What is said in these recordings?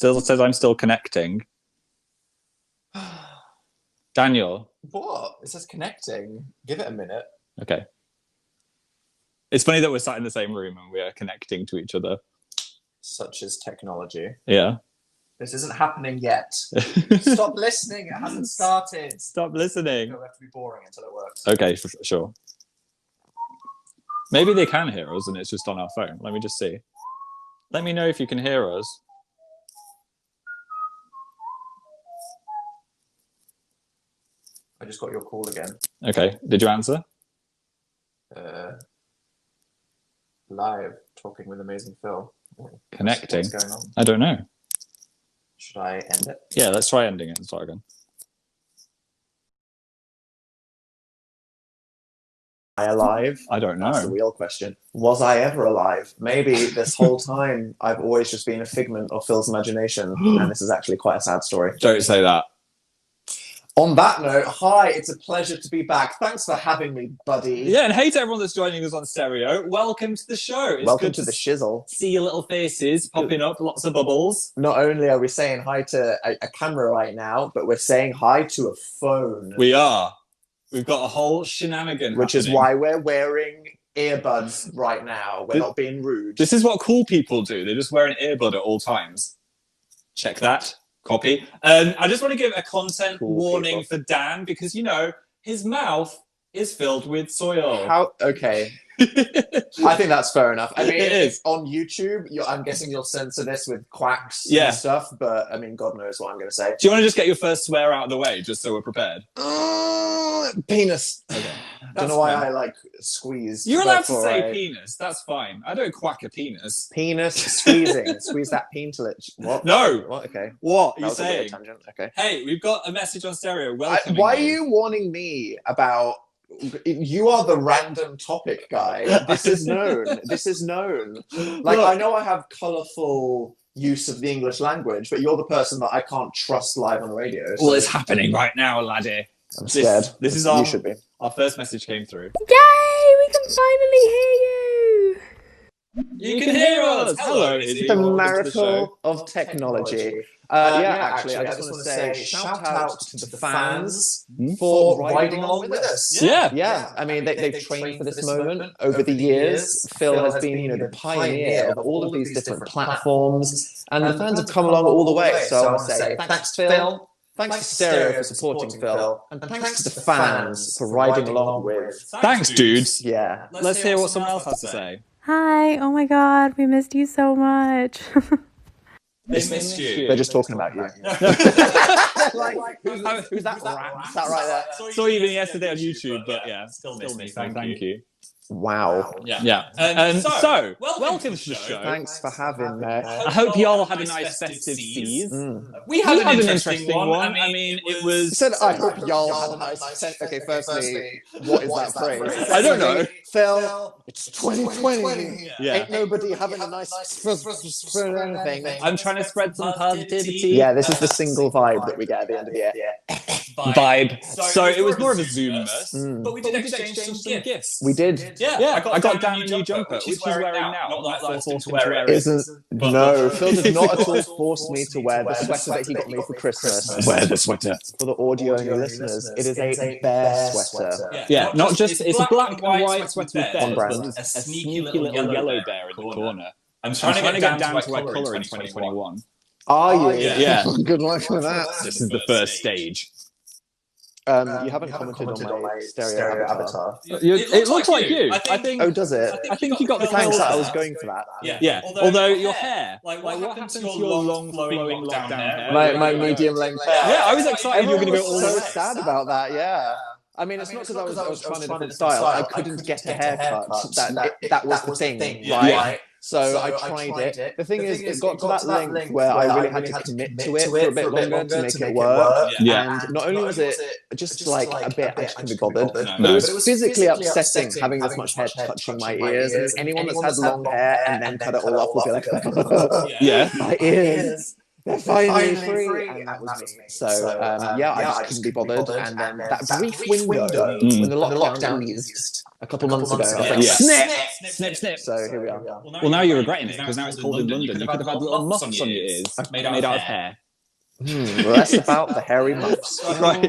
Still says I'm still connecting. Daniel. What? It says connecting. Give it a minute. Okay. It's funny that we're sat in the same room and we are connecting to each other. Such is technology. Yeah. This isn't happening yet. Stop listening. It hasn't started. Stop listening. We have to be boring until it works. Okay, for sure. Maybe they can hear us and it's just on our phone. Let me just see. Let me know if you can hear us. I just got your call again. Okay. Did you answer? Live, talking with Amazing Phil. Connecting. What's going on? I don't know. Should I end it? Yeah, let's try ending it and start again. Am I alive? I don't know. That's the real question. Was I ever alive? Maybe this whole time I've always just been a figment of Phil's imagination, and this is actually quite a sad story. Don't say that. On that note, hi, it's a pleasure to be back. Thanks for having me, buddy. Yeah, and hey to everyone that's joining us on stereo. Welcome to the show. It's Welcome good to the shizzle. see your little faces popping up, lots of bubbles. Not only are we saying hi to a camera right now, but we're saying hi to a phone. We are. We've got a whole shenanigan Which is happening. why we're wearing earbuds right now. We're not being rude. This is what cool people do. They just wear an earbud at all times. Check that. Copy. I just want to give a content warning for Dan because, you know, his mouth is filled with soil. How? Okay. I think that's fair enough. I mean, It is. on YouTube, I'm guessing you'll censor this with quacks Yeah. and stuff, but I mean, God knows what I'm going to say. Do you want to just get your first swear out of the way just so we're prepared? Penis. Okay. Don't know why I like squeeze. You're allowed to before say I- penis. That's fine. I don't quack a penis. Penis squeezing. Squeeze that peentilage. What? No. What? Okay. What? That You was a weird saying? tangent. Okay. Hey, we've got a message on stereo. Welcome. Why are you warning me about? You are the random topic guy. This is known. This is known. Like, Look. I know I have colourful use of the English language, but you're the person that I can't trust live on the radio. So Well, it's happening right now, laddie. I'm scared. This is You should be. our first message came through. Yay! We can finally hear you! You can hear us. Hello, Izzy. The Welcome to the show. miracle of technology. Actually, I just want to say shout out to the fans for riding along with us. Yeah. I mean, they've trained for this moment over the years. Phil has been, the pioneer of all of these different platforms, and the fans have come along all the way. So I want to say thanks, Phil. Thanks to Stereo for supporting Phil, and thanks to the fans for riding along with. Thanks, dudes. Yeah. Let's hear what someone else has to say. Hi, oh my god, we missed you so much. They missed you. They're just talking about you. Who's that rat? Is that right there? Saw you even yesterday on YouTube, but yeah, still miss me. Thank you. Wow. Yeah. So, welcome to the show. Thanks for having me. I hope you all had a nice festive season. We had an interesting one. I mean, it You was. said, I hope y'all had a nice sense. Okay, firstly, what is that phrase? I don't know. Phil, it's 2020. Yeah. Ain't nobody having a nice anything. I'm trying to spread some positivity. Yeah, this is the single vibe that we get at the end of the year. Vibe. So it was more of a Zoom-ness. But we did exchange some gifts. We did. Yeah, I got Dan a new jumper, which he's wearing now. Not that I Not forced him forced to wear it. Isn't no, Phil does not at all force me to wear the sweater that he got me for Christmas. Wear the sweater. For the audio only listeners, it is a bear sweater. Yeah, not just it's a black and white sweater with One bears, brand. but there's a sneaky little yellow bear in the corner. I'm I'm trying to get down down to wear colour in 2021. Are you? Yeah. Good luck with that. This is the first stage. You haven't commented on my stereo avatar. It looks like you. I think. Oh, does it? I think you got the Thanks, colour I was there. going for that. Yeah. Although your hair, like what happened to your long flowing lockdown hair? My medium length hair. Yeah, I was excited you were going to go all so the way. sad about that, yeah. I mean, it's not because I was trying a different style. I couldn't get a haircut. That was the thing, right? So I tried it. The thing is, it got to that length where I really had to commit to it for a bit longer to make it work. Yeah. And not only was it just like a bit I just couldn't be bothered, but No. it was physically upsetting having this much hair touching my ears. And anyone that's had long hair and then cut it all off will be like, Yeah. my ears. they're finally free, and that was me. So yeah, I just couldn't be bothered. And then that brief window when the lockdown eased a couple months ago, I was like, snip. So here we are. Well, now you're regretting it because now it's cold in London. You could have had little muffs on your ears made out of hair. Less about the hairy muffs. Right.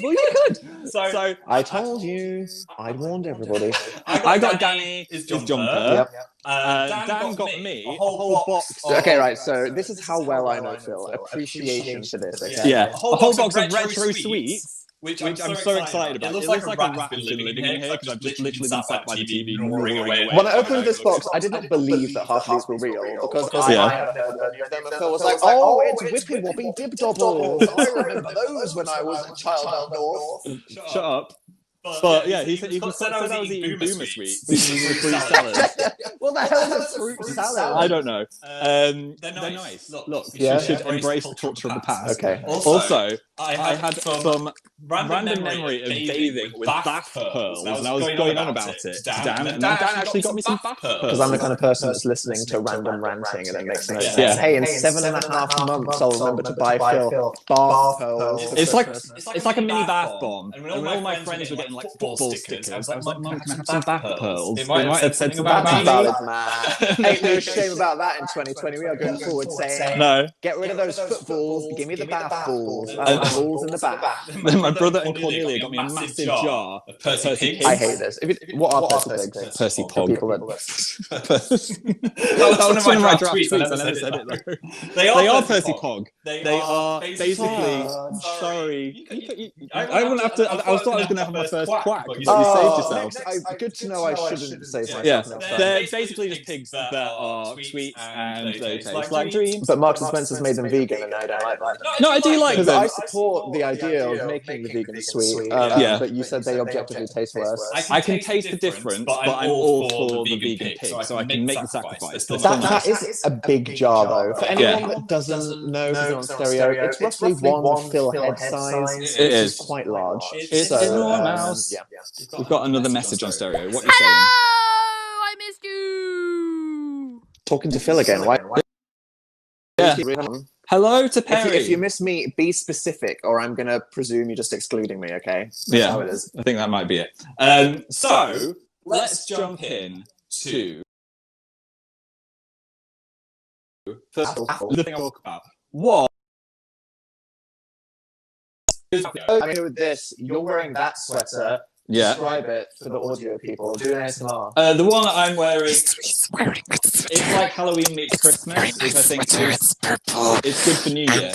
Well, you could. So I told you. I warned everybody. I got Danny his jumper. Yep. Dan got me a whole box. Okay, right. So this is how well I know Phil. Appreciation for this. Okay? Yeah. A whole box of retro sweets. Which I'm so excited about. It looks like a rat has been living in here because I've just literally been sat by the TV gnawing away. When I opened this box, I didn't believe that half of these were real because I had never heard of them. And Phil was like, "Oh, it's Whippy Woppy Dib Dobbles. I remember those when I was a child out north." Shut up. But yeah, he said I was eating Boomer sweets. Fruit salad. What the hell is a fruit salad? I don't know. They're nice. Look, you should embrace the culture of the past. Okay. Also, I had some random memory of bathing with bath pearls, and I was going on about it to Dan, and Dan actually got me some bath pearls. Because I'm the kind of person that's listening to random ranting and it makes no sense. Hey, in 7.5 months, I'll remember to buy Phil bath pearls. It's like a mini bath bomb. And when all my friends were getting like football stickers, I was like, Mum, can I have some bath pearls? They might have said something about me. Valid, man. Ain't no shame about that in 2020. We are going forward saying, no, get rid of those footballs, give me the bath balls. Balls in the bath. Then my brother and Cornelia got me a massive jar of Percy Pigs. I hate this. What are Percy Pigs? Percy Pog. That was one of my draft tweets. I never said it though. They are Percy Pog. They are basically. Sorry. I wouldn't have to. I thought I was going to have my first quack, but you saved yourself. Good to know I shouldn't say myself. Yeah, they're basically just pigs that are sweet and they taste like dreams. But Marks and Spencer's made them vegan, and I don't like that. No, I do like them. I support the idea of making the vegan sweet. But you said they objectively taste worse. I can taste the difference, but I'm all for the vegan pig, so I can make the sacrifice. That is a big jar, though. For anyone that doesn't know on stereo, it's roughly one Phil head size. It is quite large. It's enormous. We've got another message on stereo. What are you saying? Hello, I missed you. Talking to Phil again. Why? Yeah. Hello to Perry. If you miss me, be specific, or I'm going to presume you're just excluding me, okay? That's how it is. I think that might be it. So, let's jump in to the thing I talk about. What? I'm here with this. You're wearing that sweater. Yeah. Describe it for the audio people. Do an ASMR. The one that I'm wearing, it's like Halloween meets Christmas, which I think is purple. It's good for New Year.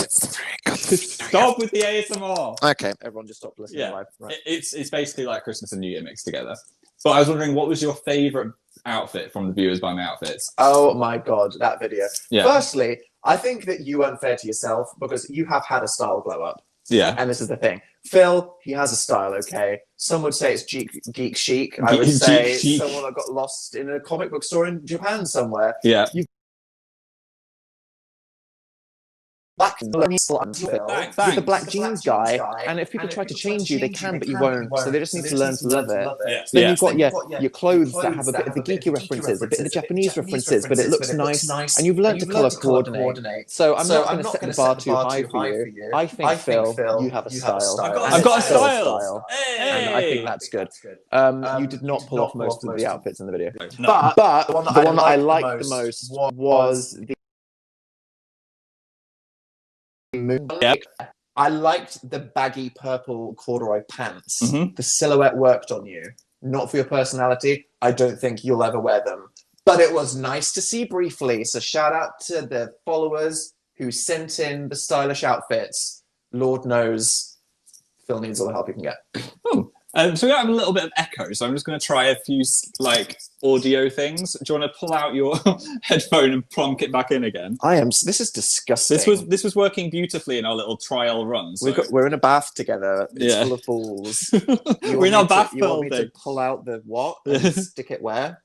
Stop with the ASMR. Okay, everyone just stop listening live. Right. It's basically like Christmas and New Year mixed together. But I was wondering, what was your favourite outfit from the Viewers Buy Me Outfits? Oh my god, that video. Yeah. Firstly, I think that you weren't fair to yourself because you have had a style glow up. Yeah. And this is the thing. Phil, he has a style, okay? Some would say it's geek chic. I would say someone that got lost in a comic book store in Japan somewhere. Yeah. Black with the black jeans guy, and if people try to change you, they can, but you won't. So they just need to learn to love it. Yeah. So then you've got your clothes that have a bit of the geeky references, a bit of the Japanese references, but it looks nice, and you've learned to colour coordinate. So I'm not going to set the bar too high for you. I think, Phil, you have a style. I've got a style. And I think that's good. You did not pull off most of the outfits in the video. But the one that I liked the most was the I liked the baggy purple corduroy pants. Mm-hmm. The silhouette worked on you. Not for your personality. I don't think you'll ever wear them. But it was nice to see briefly. So shout out to the followers who sent in the stylish outfits. Lord knows Phil needs all the help he can get. So we have a little bit of echo, so I'm just going to try a few audio things. Do you want to pull out your headphone and plonk it back in again? This is disgusting. This was working beautifully in our little trial run. So. We're in a bath together. It's full of balls. We're in our bath You want me to pull out the what and stick it where?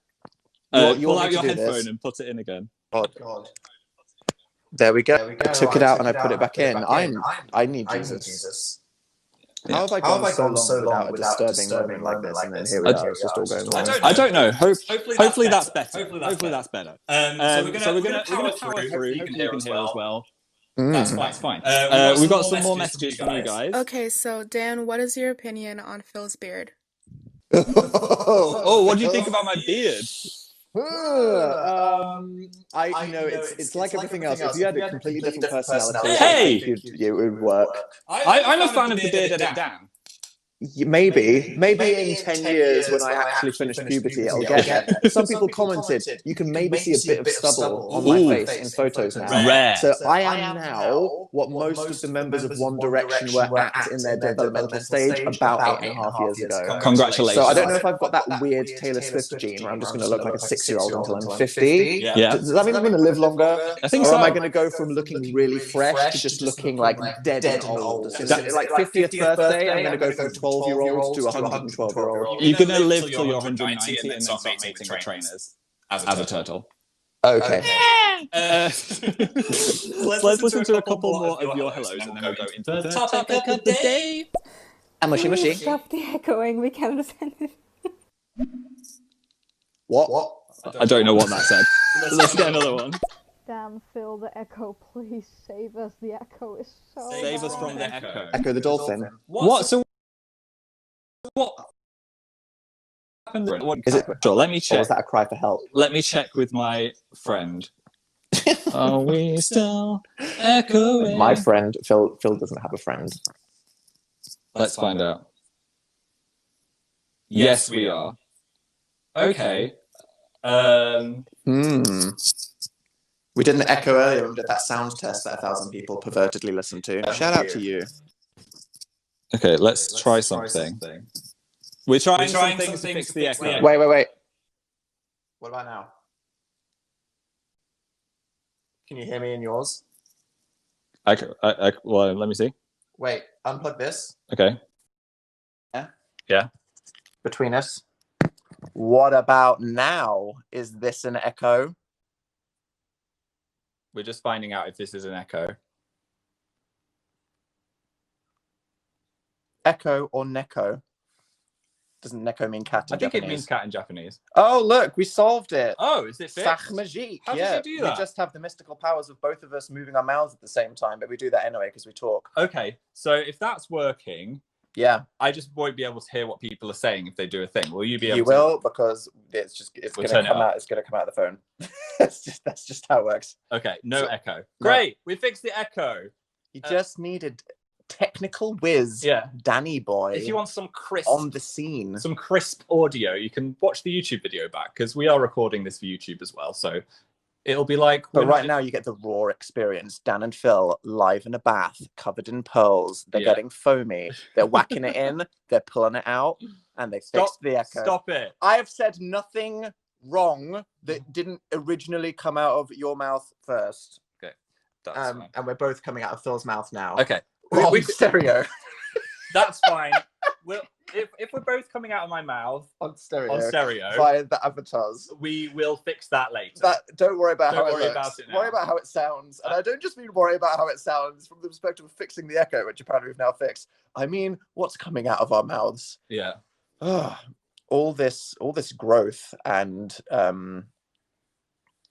Pull out your headphone and put it in again. Oh God. There we go. I took it out and I put it back in. I need Jesus. Yeah. How have I gone so long without a disturbing moment like this? And then here we are, it's just all going wrong. I don't know. Hopefully that's better. Hopefully that's better. So we're going to power through. You can hear as well. That's fine. We've got some more messages from you guys. Okay, so Dan, what is your opinion on Phil's beard? Oh, what do you think about my beard? I know it's like everything else. If you had a completely different personality, Hey! I think it would work. I'm a fan of the bearded Dan. Maybe in 10 years when I actually finish puberty, I'll get there. Some people commented, you can maybe see a bit of stubble on my face in photos now. Rare. So I am now what most of the members of One Direction were at in their developmental stage about 8.5 years ago. Congratulations. So I don't know if I've got that weird Taylor Swift gene where I'm just going to look like a 6-year-old until I'm 50. Yeah. Does that mean I'm going to live longer? I think or so. am I going to go from looking really fresh to just looking like dead and old? Like 50th birthday, I'm going to go from 12-year-old to 112-year-old. You're gonna live till you're 190 and then start mating with trainers as a turtle. Okay. Let's listen to a couple more of your hellos and then we'll go into the topic of the day. Mushy. Stop the echoing. We can't understand it. What? I don't know what that said. Let's get another one. Dan, Phil, the echo, please save us. The echo is so Save us loud. from the echo. Echo the dolphin. What? So what happened? Is it? Sure, let me Or check. was that a cry for help? Let me check with my friend. Are we still echoing? My friend Phil doesn't have a friend. Let's find out. Yes, we are. Okay. We did an echo earlier and did that sound test that 1,000 people pervertedly listened to. Shout out to you. Okay, let's try something. We're trying some things to fix the echo. Wait. What about now? Can you hear me in yours? Well, let me see. Wait, unplug this. Okay. Yeah. Between us. What about now? Is this an echo? We're just finding out if this is an echo. Echo or neko? Doesn't neko mean cat in I think Japanese? it means cat in Japanese. Oh, look, we solved it. Oh, is it fixed? Sach magique. How did yeah. you do that? We just have the mystical powers of both of us moving our mouths at the same time, but we do that anyway because we talk. Okay, so if that's working, Yeah, I just won't be able to hear what people are saying if they do a thing. Will you be able you to? will because it's We'll going turn to it come up. out. It's going to come out of the phone. That's just how it works. Okay, no So- echo. Great, we fixed the echo. You just needed technical whiz. Yeah. Danny boy. If you want some crisp, on the scene. some crisp audio, you can watch the YouTube video back because we are recording this for YouTube as well. So it'll be like. But right now, you get the raw experience. Dan and Phil live in a bath, covered in pearls. They're Yeah. getting foamy. They're whacking it in. They're pulling it out, and they fixed the echo. Stop it. I have said nothing wrong that didn't originally come out of your mouth first. That's fine. And we're both coming out of Phil's mouth now. Okay, On stereo. that's fine. If we're both coming out of my mouth On stereo. on stereo, Via the avatars. we will fix that later. Don't worry about Don't how worry it about looks. it now. Worry about how it sounds. And I don't just mean worry about how it sounds from the perspective of fixing the echo, which apparently we've now fixed. I mean what's coming out of our mouths. Yeah. All this growth, and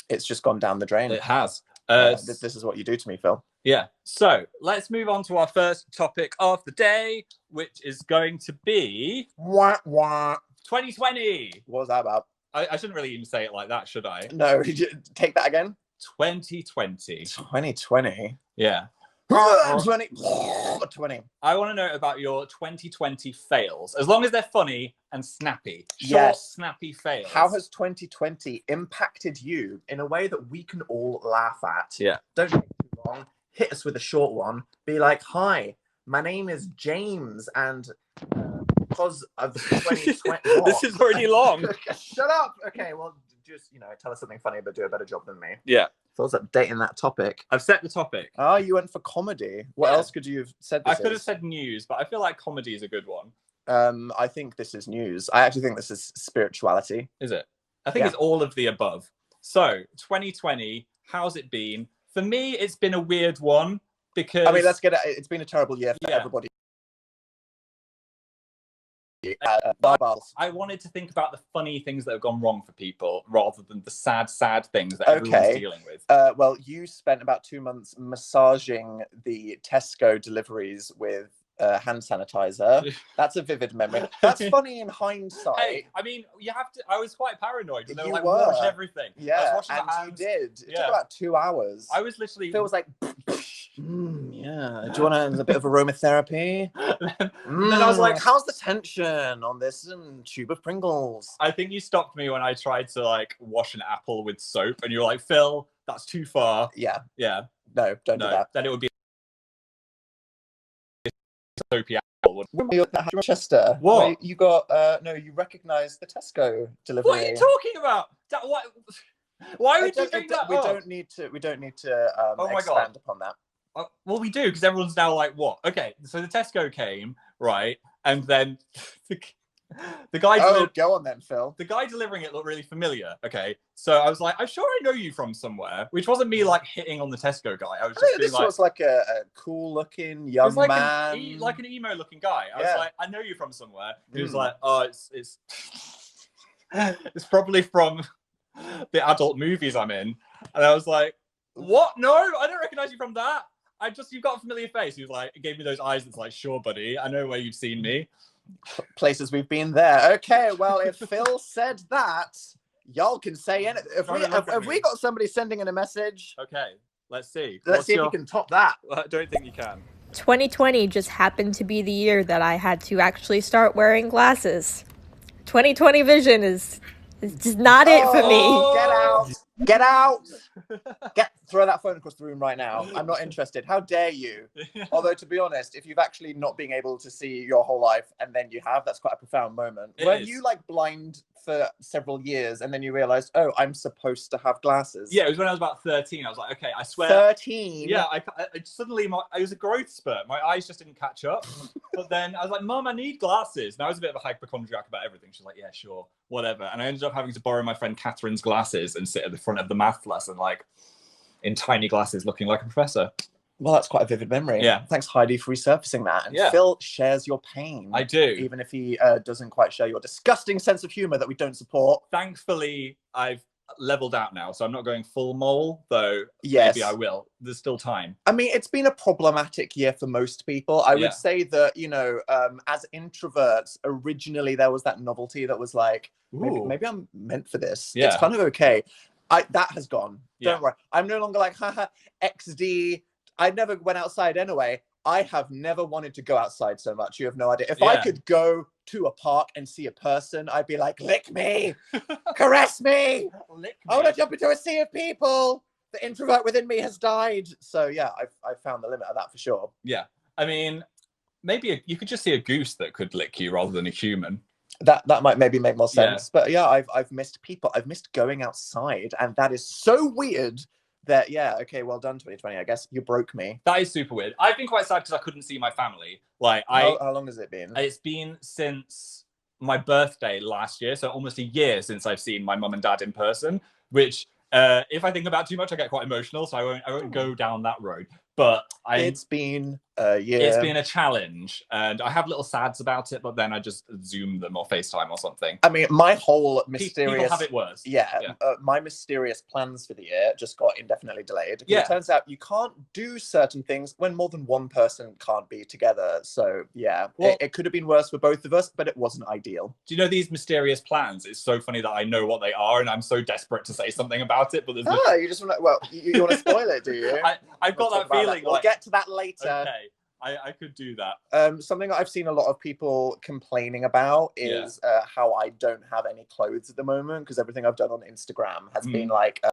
it's just gone down the drain. It has. This is what you do to me, Phil. Yeah. So let's move on to our first topic of the day, which is going to be Wah, wah. 2020. What was that about? I shouldn't really even say it like that, should I? No, take that again. 2020. 2020. Yeah. 20. I want to know about your 2020 fails, as long as they're funny and snappy. Short, Yes. snappy fails. How has 2020 impacted you in a way that we can all laugh at? Yeah. Don't take too long. Hit us with a short one. Be like, hi, my name is James, and because of 2020... This is already long. Shut up. Okay, well, just, tell us something funny, but do a better job than me. Yeah. Phil's updating that topic. I've set the topic. Oh, you went for comedy. What Yeah. else could you have said? I could have said news, but I feel like comedy is a good one. I think this is news. I actually think this is spirituality. Is it? I think Yeah. it's all of the above. So, 2020, how's it been? For me, it's been a weird one because... I mean, let's get it. It's been a terrible year for Yeah. everybody I wanted to think about the funny things that have gone wrong for people rather than the sad things that everyone's dealing with. Well, you spent about 2 months massaging the Tesco deliveries with hand sanitizer. That's a vivid memory. That's funny in hindsight. Hey, I mean, you have to. I was quite paranoid. They were like, were. wash everything. Yeah, I was washing and the hands. you did. It Yeah. took about 2 hours. I was literally. Phil was like, yeah. Do you want a bit of aromatherapy? Then I was like, how's the tension on this tube of Pringles? I think you stopped me when I tried to like wash an apple with soap, and you were like, Phil, that's too far. Yeah. Yeah. No, don't do that. Then it would be soapy apple. Chester. What? You got? No, you recognise the Tesco delivery. What are you talking about? Why would you bring that We up? don't need to expand upon that. Well, we do, because everyone's now like, what? Okay, so the Tesco came, right? And then the guy... go on then, Phil. The guy delivering it looked really familiar, okay? So I was like, I'm sure I know you from somewhere, which wasn't me, like, hitting on the Tesco guy. I was just this was like a cool-looking young man. Like an emo-looking guy. I was like, I know you from somewhere. He was like, oh, it's probably from the adult movies I'm in. And I was like, what? No, I don't recognize you from that. You've got a familiar face. He was like, it gave me those eyes that's like, sure, buddy, I know where you've seen me. Places we've been there. Okay, well, if Phil said that, y'all can say anything. If we got somebody sending in a message... Okay, let's see. Let's see if you can top that. I don't think you can. 2020 just happened to be the year that I had to actually start wearing glasses. 2020 vision is just not it for me. Get out! Get out! Throw that phone across the room right now. I'm not interested. How dare you? Although, to be honest, if you've actually not been able to see your whole life and then you have, that's quite a profound moment. When you like blind for several years and then you realize, oh, I'm supposed to have glasses. Yeah, it was when I was about 13. I was like, okay, I swear. 13? Yeah, I suddenly, it was a growth spurt. My eyes just didn't catch up. But then I was like, Mum, I need glasses. And I was a bit of a hypochondriac about everything. She's like, yeah, sure, whatever. And I ended up having to borrow my friend Catherine's glasses and sit at the front of the math lesson, like in tiny glasses looking like a professor. Well, that's quite a vivid memory. Yeah. Thanks, Heidi, for resurfacing that. And Phil shares your pain. I do. Even if he doesn't quite share your disgusting sense of humour that we don't support. Thankfully, I've leveled out now, so I'm not going full mole, though yes. Maybe I will. There's still time. I mean, it's been a problematic year for most people. I would say that, you know, as introverts, originally there was that novelty that was like, maybe I'm meant for this. Yeah. It's kind of okay. That has gone. Don't worry. I'm no longer like, haha, XD. I never went outside anyway. I have never wanted to go outside so much. You have no idea. If I could go to a park and see a person, I'd be like, lick me, caress me. Lick me. I want to jump into a sea of people. The introvert within me has died. So yeah, I've found the limit of that for sure. Yeah. I mean, maybe you could just see a goose that could lick you rather than a human. That might maybe make more sense. But yeah, I've missed people. I've missed going outside, and that is so weird. That okay, well done 2020. I guess you broke me. That is super weird. I've been quite sad because I couldn't see my family. Like how long has it been? It's been since my birthday last year, so almost a year since I've seen my mum and dad in person. Which, if I think about too much, I get quite emotional. So I won't go down that road. But it's been a year. It's been a challenge, and I have little sads about it, but then I just Zoom them or FaceTime or something. I mean, my whole mysterious... People have it worse. Yeah. My mysterious plans for the year just got indefinitely delayed. Yeah. It turns out you can't do certain things when more than one person can't be together. So, yeah, well, it could have been worse for both of us, but it wasn't ideal. Do you know these mysterious plans? It's so funny that I know what they are, and I'm so desperate to say something about it. But there's you just want to... Well, you want to spoil it, do you? I've got that feeling. We'll get to that later. Okay. I could do that. Something that I've seen a lot of people complaining about is how I don't have any clothes at the moment, because everything I've done on Instagram has been like...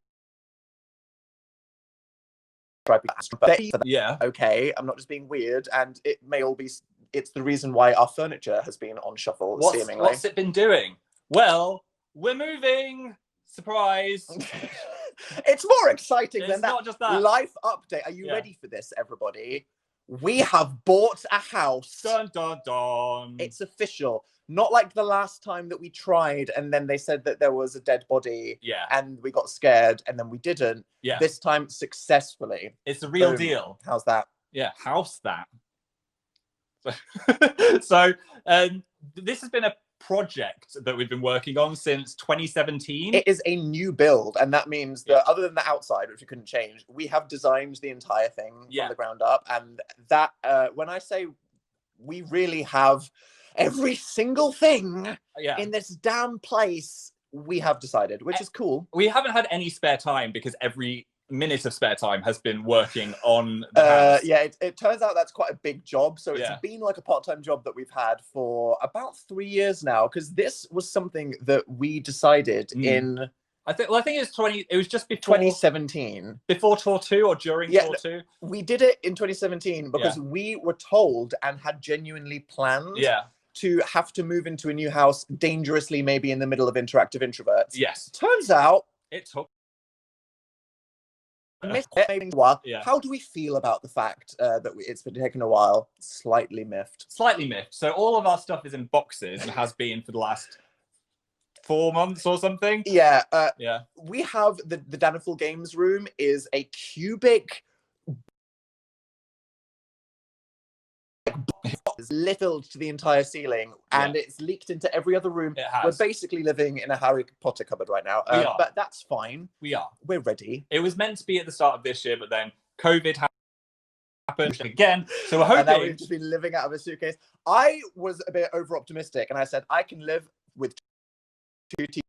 Okay, I'm not just being weird, and it may all be... It's the reason why our furniture has been on shuffle, seemingly. What's it been doing? Well, we're moving! Surprise! It's more exciting than that. It's not just that. Life update. Are you ready for this, everybody? We have bought a house. Dun, dun, dun. It's official. Not like the last time that we tried and then they said that there was a dead body. Yeah. And we got scared and then we didn't. Yeah. This time successfully. It's a real deal. How's that? Yeah, how's that? So, this has been a project that we've been working on since 2017. It is a new build, and that means that other than the outside, which we couldn't change, we have designed the entire thing from the ground up. And that, when I say we really have every single thing in this damn place, we have decided, which is cool. We haven't had any spare time because every minute of spare time has been working on the house. It turns out that's quite a big job. So it's been like a part-time job that we've had for about 3 years now, because this was something that we decided in... I think it was just before 2017. Before Tour 2 or during Tour 2? We did it in 2017 because we were told and had genuinely planned to have to move into a new house dangerously, maybe in the middle of Interactive Introverts. Yes. Turns out it took... How do we feel about the fact that it's been taking a while? Slightly miffed. Slightly miffed. So all of our stuff is in boxes and has been for the last 4 months or something. Yeah. We have the Daniful Games room is a cubic little to the entire ceiling, and it's leaked into every other room. We're basically living in a Harry Potter cupboard right now, but that's fine. We're ready. It was meant to be at the start of this year, but then COVID happened again, so we're hoping. And now we've just been living out of a suitcase. I was a bit over optimistic, and I said I can live with 2 TVs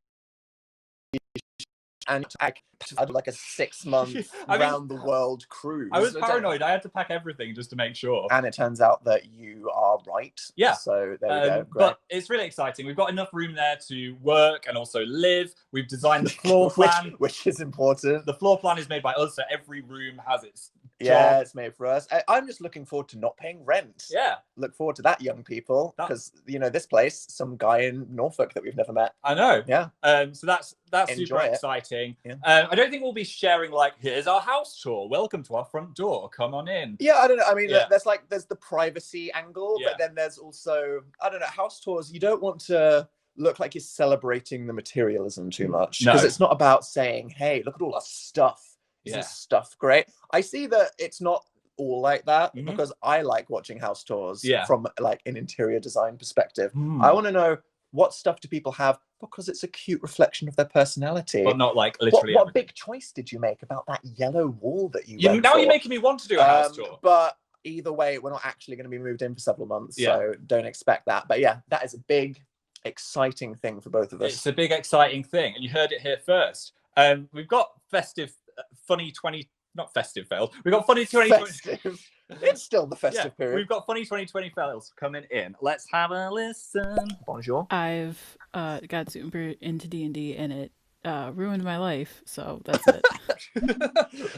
and I had like a 6-month round the world cruise. I was paranoid. I had to pack everything just to make sure. And it turns out that you are right. Yeah. So there we go. Great. But it's really exciting. We've got enough room there to work and also live. We've designed the floor plan, which is important. The floor plan is made by us, so every room has its job. It's made for us. I'm just looking forward to not paying rent. Yeah. Look forward to that, young people, because this place, some guy in Norfolk that we've never met. I know. Yeah. So that's super exciting. Yeah. I don't think we'll be sharing like, here's our house tour. Welcome to our front door. Come on in. Yeah, I don't know. I mean, there's the privacy angle, but then there's also, I don't know, house tours. You don't want to look like you're celebrating the materialism too much, because it's not about saying, hey, look at all our stuff. Isn't stuff great? I see that it's not all like that, because I like watching house tours from like an interior design perspective. I want to know, what stuff do people have, because it's a cute reflection of their personality. But not like literally What big choice did you make about that yellow wall that you went now for? you're making me want to do a house tour. But either way, we're not actually going to be moved in for several months, so don't expect that. But yeah, that is a big, exciting thing for both of us. It's a big, exciting thing, and you heard it here first. We've got not festive fails. We've got funny 2020. It's still the festive period. We've got funny 2020 fails coming in. Let's have a listen. Bonjour. I've got super into D&D, and it ruined my life, so that's it.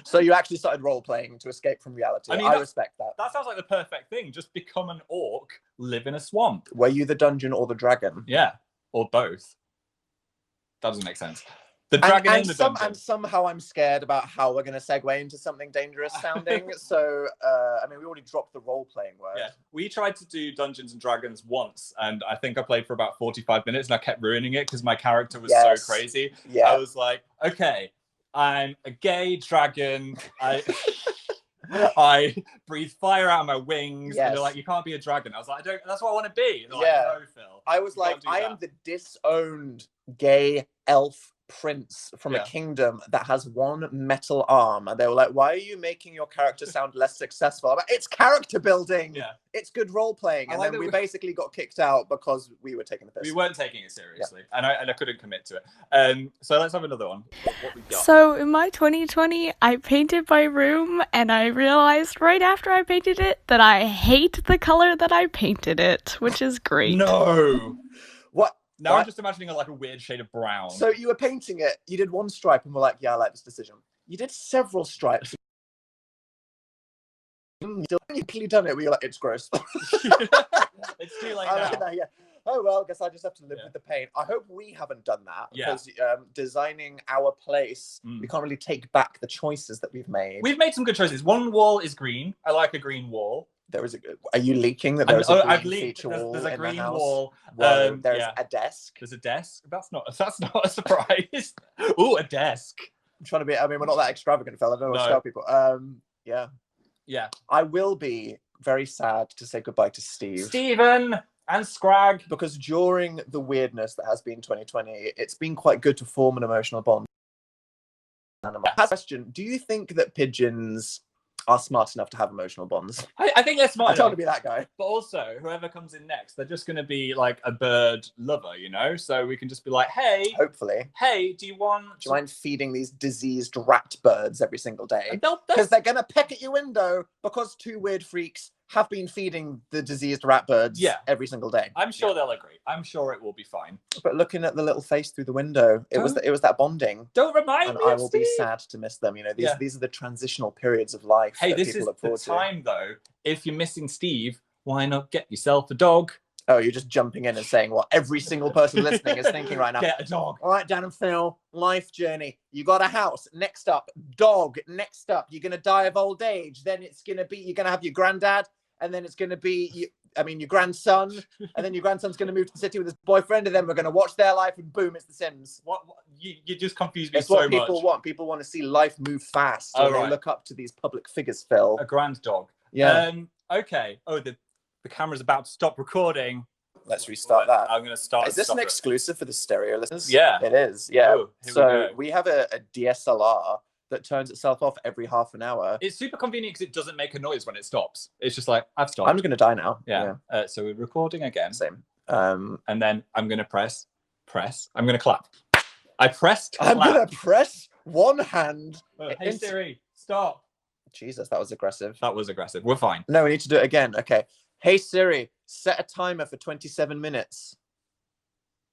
So you actually started role-playing to escape from reality. I respect that. That sounds like the perfect thing. Just become an orc, live in a swamp. Were you the dungeon or the dragon? Yeah, or both. That doesn't make sense. The dragon in the dungeon. And somehow I'm scared about how we're going to segue into something dangerous sounding. So, I mean, we already dropped the role-playing word. Yeah, we tried to do Dungeons and Dragons once, and I think I played for about 45 minutes, and I kept ruining it because my character was so crazy. Yeah. I was like, okay, I'm a gay dragon. I breathe fire out of my wings. And they're like, you can't be a dragon. I was like, that's what I want to be. They're like, no, Phil. I was like, I am the disowned gay elf prince from a kingdom that has one metal arm, and they were like, why are you making your character sound less successful? I'm like, it's character building. It's good role playing. And then we basically got kicked out because we were taking the piss. We weren't taking it seriously, and I couldn't commit to it. So let's have another one. What we got? So in my 2020, I painted my room, and I realized right after I painted it that I hate the color that I painted it, which is great. No. What? Now I'm just imagining like a weird shade of brown. So you were painting it, you did one stripe and were like, yeah, I like this decision. You did several stripes. When you clearly done it, where you're like, it's gross. It's too late now. Oh, well, I guess I just have to live with the pain. I hope we haven't done that, because designing our place, we can't really take back the choices that we've made. We've made some good choices. One wall is green. I like a green wall. There is are you leaking that there's a green feature wall? There's a green in the house? wall. There's a desk. There's a desk. That's not a surprise. Ooh, a desk. I'm trying to be. I mean, we're not that extravagant, fella. I don't know what to tell people. Yeah. I will be very sad to say goodbye to Steve. Stephen, And Scrag. Because during the weirdness that has been 2020, it's been quite good to form an emotional bond. Question: do you think that pigeons are smart enough to have emotional bonds? I think they're smart I don't want enough. to be that guy. But also, whoever comes in next, they're just going to be like a bird lover, you know? So we can just be like, hey, Hopefully. hey, do you mind feeding these diseased rat birds every single day? They'll- Because they're going to peck at your window because two weird freaks have been feeding the diseased rat birds every single day. I'm sure they'll agree. I'm sure it will be fine. But looking at the little face through the window, it was that bonding. Don't remind And me I of will Steve. be sad to miss them. You know, these are the transitional periods of life Hey, that this people is look the forward to. time, though. If you're missing Steve, why not get yourself a dog? Oh, you're just jumping in and saying what every single person listening is thinking right now. Get a dog. All right, Dan and Phil, life journey. You got a house. Next up, dog. Next up, you're going to die of old age. Then it's going to be, you're going to have your granddad. And then it's going to be, your grandson. And then your grandson's going to move to the city with his boyfriend. And then we're going to watch their life and boom, it's The Sims. What you just confused me It's so what much. people want. People want to see life move fast. Oh, So right. they look up to these public figures, Phil. A grand dog. Yeah. Okay. Oh, the camera's about to stop recording. Let's restart that. I'm going to start. Is this an stop it. exclusive for the stereo listeners? Yeah. It is. Yeah. Oh, here So we go. we have a DSLR that turns itself off every half an hour. It's super convenient because it doesn't make a noise when it stops. It's just like, I've stopped. I'm just going to die now. Yeah. So we're recording again. Same. And then I'm going to press. I'm going to clap. I pressed clap. I'm going to press one hand. Hey, Siri, stop. Jesus, that was aggressive. That was aggressive. We're fine. No, we need to do it again. Okay. Hey, Siri, set a timer for 27 minutes.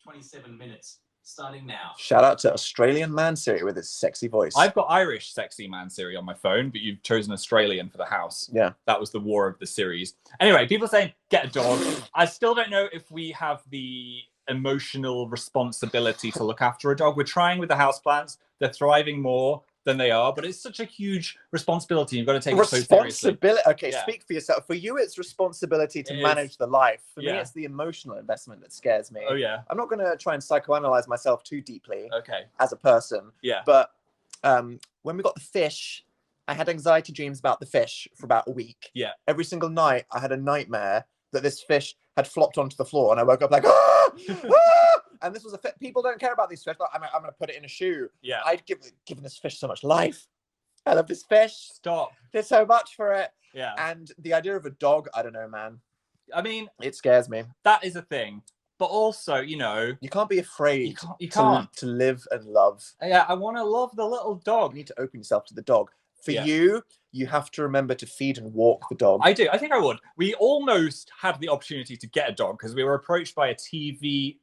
27 minutes. Starting now. Shout out to Australian man Siri with his sexy voice. I've got Irish sexy man Siri on my phone, but you've chosen Australian for the house. Yeah. That was the war of the series. Anyway, people are saying, get a dog. I still don't know if we have the emotional responsibility to look after a dog. We're trying with the houseplants. They're thriving more than they are, but it's such a huge responsibility. You've got to take it so seriously. Responsibility. Okay, Yeah. speak for yourself. For you, it's responsibility to It manage is. the life. For me, Yeah. it's the emotional investment that scares me. Oh, yeah. I'm not going to try and psychoanalyze myself too deeply Okay. as a person. Yeah. But when we got the fish, I had anxiety dreams about the fish for about a week. Yeah. Every single night, I had a nightmare that this fish had flopped onto the floor, and I woke up like, ah! Ah! And this was people don't care about these fish. Like, I'm going to put it in a shoe. Yeah. I'd given this fish so much life. I love this fish. Stop. Did so much for it. Yeah. And the idea of a dog, I don't know, man. I mean, It scares me. that is a thing. But also, you know, You can't be afraid you can't. to live and love. Yeah, I want to love the little You dog. need to open yourself to the dog. For Yeah. you have to remember to feed and walk the dog. I do. I think I would. We almost had the opportunity to get a dog because we were approached by a TV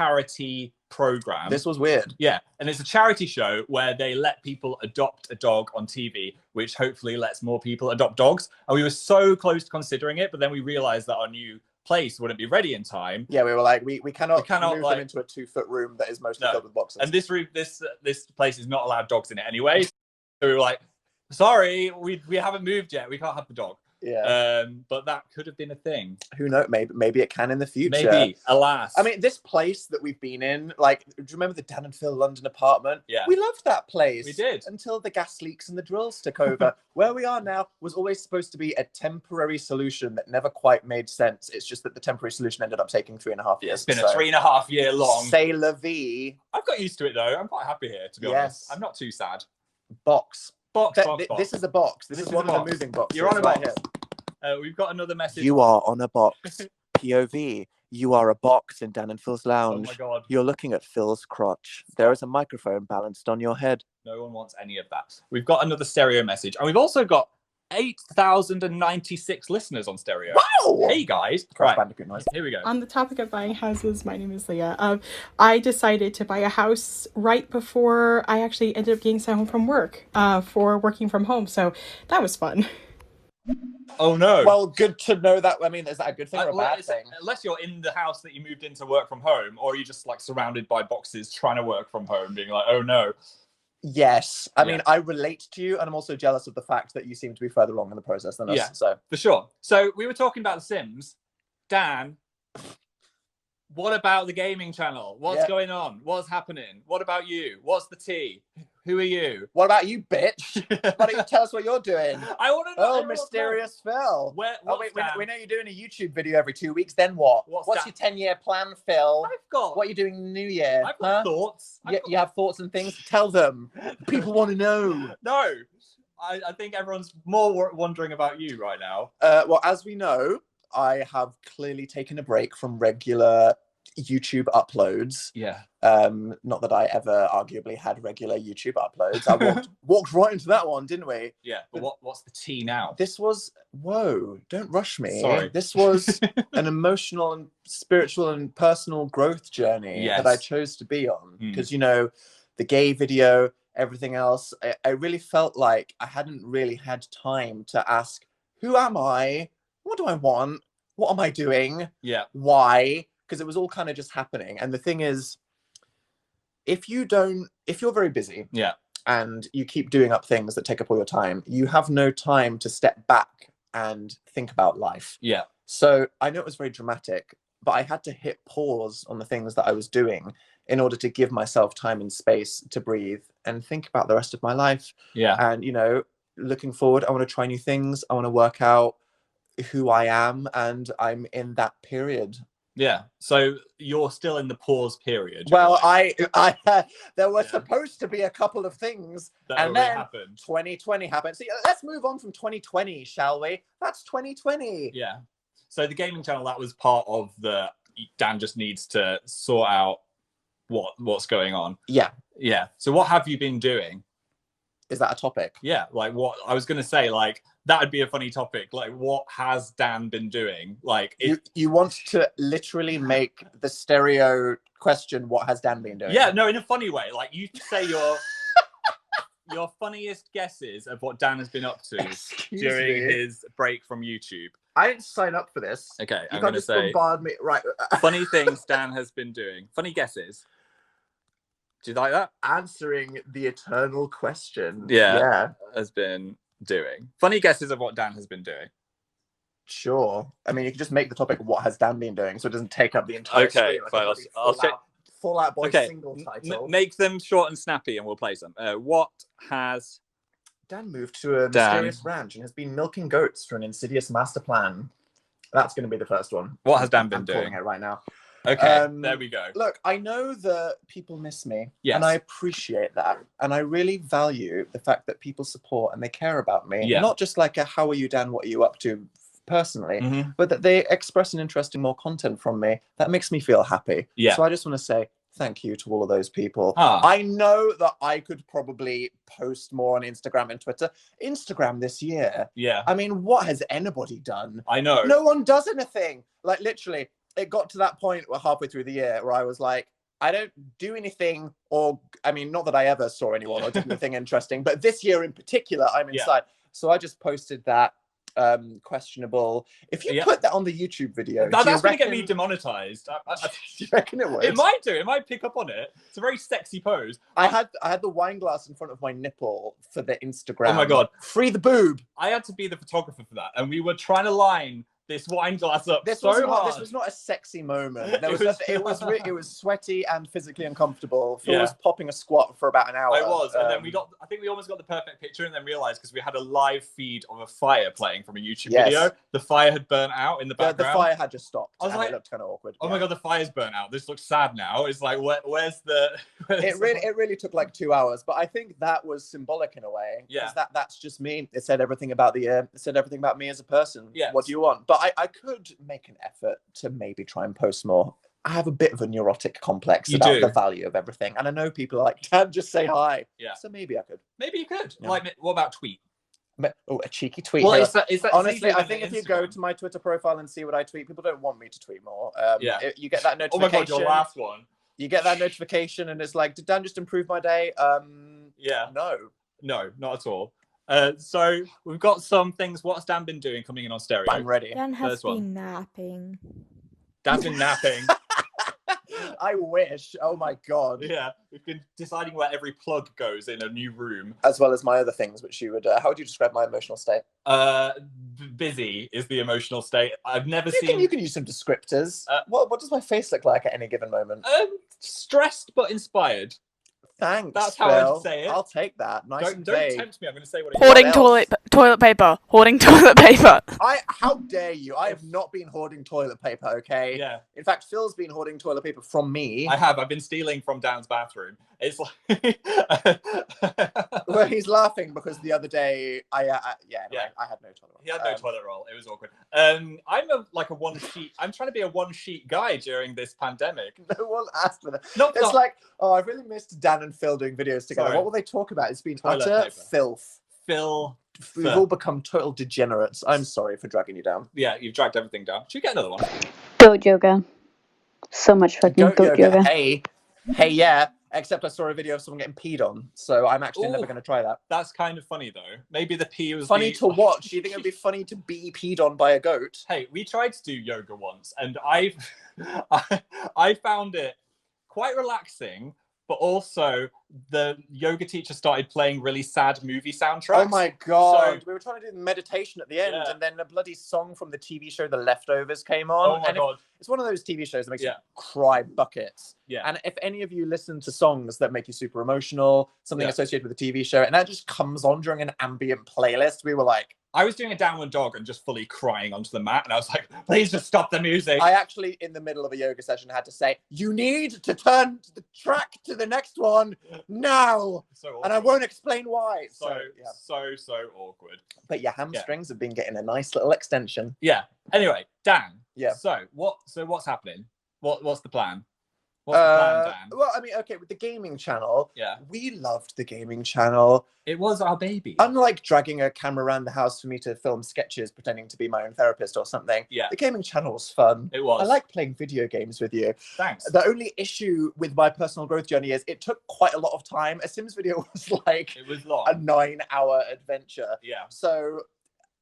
charity program. This was weird. Yeah, and it's a charity show where they let people adopt a dog on TV, which hopefully lets more people adopt dogs. And we were so close to considering it, but then we realized that our new place wouldn't be ready in time. Yeah, we were like, we cannot move like- them into a 2-foot room that is mostly No. filled with boxes. And this room, this place is not allowed dogs in it anyway. So we were like, sorry, we haven't moved yet. We can't have the dog. yeah. But that could have been a thing. Who knows? Maybe it can in the future. Maybe. Alas. I mean, this place that we've been in, like, do you remember the Dan and Phil London apartment? Yeah. We loved that place. We did. Until the gas leaks and the drills took over. Where we are now was always supposed to be a temporary solution that never quite made sense. It's just that the temporary solution ended up taking 3.5 years. it's been a 3.5 year long. C'est la vie. I've got used to it though. I'm quite happy here, to be Yes. honest. I'm not too sad. Box. Box. This is a box. This This is is one a of box. the moving boxes. You're on a right box. here. We've got another message. You are on a box. POV. You are a box in Dan and Phil's Oh lounge. my god. You're looking at Phil's crotch. There is a microphone balanced on your head. No one wants any of that. We've got another stereo message. And we've also got 8,096 listeners on stereo. Wow! Hey guys. Crash Right. Bandicoot noise. Here we go. On the topic of buying houses, my name is Leah. I decided to buy a house right before I actually ended up getting sent home from work for working from home. So that was fun. Oh no. Well, good to know that. I mean, is that a good thing or a Well, bad thing? unless you're in the house that you moved into work from home, or you're just like surrounded by boxes trying to work from home, being like, oh no. Yes. I mean, Yeah. I relate to you, and I'm also jealous of the fact that you seem to be further along in the process than us. Yeah. So For sure. So we were talking about The Sims. Dan, what about the gaming channel? What's Yeah. going on? What's happening? What about you? What's the tea? Who are you? What about you, bitch? Why don't you tell us what you're doing? I want to know. Oh, mysterious Phil. Where, Oh, wait, we know you're doing a YouTube video every 2 weeks. Then what? What's your 10-year plan, Phil? I've got. What are you doing in the new year? I've got thoughts. You have thoughts and things? Tell them. People want to know. No. I think everyone's more wondering about you right now. Well, as we know, I have clearly taken a break from regular YouTube uploads. Yeah. Not that I ever arguably had regular YouTube uploads. I walked right into that one, didn't we? Yeah, but what's the tea now? This was, whoa, don't rush me. Sorry. This was an emotional and spiritual and personal growth journey that I chose to be on. Because, you know, the gay video, everything else, I really felt like I hadn't really had time to ask, who am I? What do I want? What am I doing? Yeah. Why? Because it was all kind of just happening. And the thing is, if you're very busy, and you keep doing up things that take up all your time, you have no time to step back and think about life. Yeah. So I know it was very dramatic, but I had to hit pause on the things that I was doing in order to give myself time and space to breathe and think about the rest of my life. Yeah. And, you know, looking forward, I want to try new things. I want to work out who I am, and I'm in that period. Yeah. So you're still in the pause period. Well, I there were supposed to be a couple of things, and then happened. 2020 happened. So let's move on from 2020, shall we? That's 2020. Yeah. So the gaming channel, that was part of the Dan just needs to sort out what's going on. Yeah. Yeah. So what have you been doing? Is that a topic? Yeah. Like what I was going to say, like, that would be a funny topic. Like, what has Dan been doing? Like, you want to literally make the stereo question, what has Dan been doing? Yeah, no, in a funny way. Like, you say your funniest guesses of what Dan has been up to during his break from YouTube. I didn't sign up for this. Okay, I'm going to say bombard me. Right. Funny things Dan has been doing. Funny guesses. Do you like that? Answering the eternal question. Yeah. Has been doing. Funny guesses of what Dan has been doing. Sure. I mean, you can just make the topic what has Dan been doing so it doesn't take up the entire screen. Fine. I'll check. Fall Out Boy single title. Make them short and snappy and we'll play some. What has Dan moved to a mysterious ranch and has been milking goats for an insidious master plan? That's going to be the first one. What has Dan been I'm doing? calling it right now. Okay, there we go. Look, I know that people miss me, yes, and I appreciate that. And I really value the fact that people support and they care about me. Yeah. Not just like a, how are you, Dan? What are you up to personally? But that they express an interest in more content from me. That makes me feel happy. Yeah. So I just want to say thank you to all of those people. Ah. I know that I could probably post more on Instagram and Twitter. Instagram this year. Yeah. I mean, what has anybody done? I know. No one does anything. Like literally, it got to that point where halfway through the year where I was like, I don't do anything, or I mean, not that I ever saw anyone or did anything interesting, but this year in particular, I'm inside. So I just posted that questionable. If you put that on the YouTube video, that's going to get me demonetized. Do you reckon it would? It might do. It might pick up on it. It's a very sexy pose. I had the wine glass in front of my nipple for the Instagram. Oh my god! Free the boob. I had to be the photographer for that, and we were trying to line this wine glass up this hard. This was not a sexy moment. It was sweaty and physically uncomfortable. Phil was popping a squat for about an hour. I was, and then I think we almost got the perfect picture, and then realized because we had a live feed of a fire playing from a YouTube video, the fire had burnt out in the background. The fire had just stopped. I was like, it looked kind of awkward. Oh my god, the fire's burnt out. This looks sad now. It's like, where's the? It really took like 2 hours, but I think that was symbolic in a way. Yeah, that's just me. It said everything about it said everything about me as a person. Yeah. What do you want? But I could make an effort to maybe try and post more. I have a bit of a neurotic complex about the value of everything, and I know people are like, "Dan, just say hi." Yeah. So maybe I could. Maybe you could. Yeah. Like, what about tweet? Oh, a cheeky tweet. Well, is that honestly, I think if you go to my Twitter profile and see what I tweet, people don't want me to tweet more. You get that notification. Oh my god, your last one. You get that notification, and it's like, did Dan just improve my day? Yeah. No, not at all. So we've got some things. What's Dan been doing coming in on stereo? I'm ready. Dan has been napping. Dan's been napping. I wish. Oh my god. Yeah, we've been deciding where every plug goes in a new room, as well as my other things, which you would. How would you describe my emotional state? Busy is the emotional state. I've never seen. You can use some descriptors. What does my face look like at any given moment? Stressed but inspired. Thanks. That's how Phil. I'd say it. I'll take that. Nice and Don't vague. tempt me. I'm going to say what it is. Hoarding What else? toilet paper. Hoarding toilet paper. How dare you? I have not been hoarding toilet paper, okay? Yeah. In fact, Phil's been hoarding toilet paper from me. I have. I've been stealing from Dan's bathroom. It's like... Well, he's laughing because the other day, I had no toilet roll. He had no toilet roll. It was awkward. I'm trying to be a one-sheet guy during this pandemic. No one asked for that. Not It's that- like, oh, I've really missed Dan and Phil doing videos together. Sorry. What will they talk about? It's been Toilet utter paper. filth. Phil. We've all become total degenerates. I'm sorry for dragging you down. Yeah, you've dragged everything down. Should we get another one? Goat yoga. So much fucking goat yoga. Hey, yeah. Except I saw a video of someone getting peed on, so I'm actually never going to try that. That's kind of funny, though. Maybe the pee was Funny to watch. Do you think it would be funny to be peed on by a goat? Hey, we tried to do yoga once, and I found it quite relaxing, but also the yoga teacher started playing really sad movie soundtracks. Oh my god! So- We were trying to do meditation at the end, Yeah. and then a bloody song from the TV show The Leftovers came on. Oh my and god! It's one of those TV shows that makes you Yeah. cry buckets. Yeah. And if any of you listen to songs that make you super emotional, something Yeah. associated with the TV show, and that just comes on during an ambient playlist, we were like, I was doing a downward dog and just fully crying onto the mat, and I was like, please just stop the music. I actually, in the middle of a yoga session, had to say, you need to turn the track to the next one now. So awkward. And I won't explain why. So yeah. awkward. But your hamstrings have been getting a nice little extension. Yeah. Anyway, Dan. Yeah. So what's happening? What's the plan? What's the plan, Dan? Well, I mean, okay, with the gaming channel, Yeah. we loved the gaming channel. It was our baby. Unlike dragging a camera around the house for me to film sketches, pretending to be my own therapist or something, Yeah. the gaming channel was fun. It was. I like playing video games with you. Thanks. The only issue with my personal growth journey is it took quite a lot of time. A Sims video was like It was long. a 9-hour adventure. Yeah. So,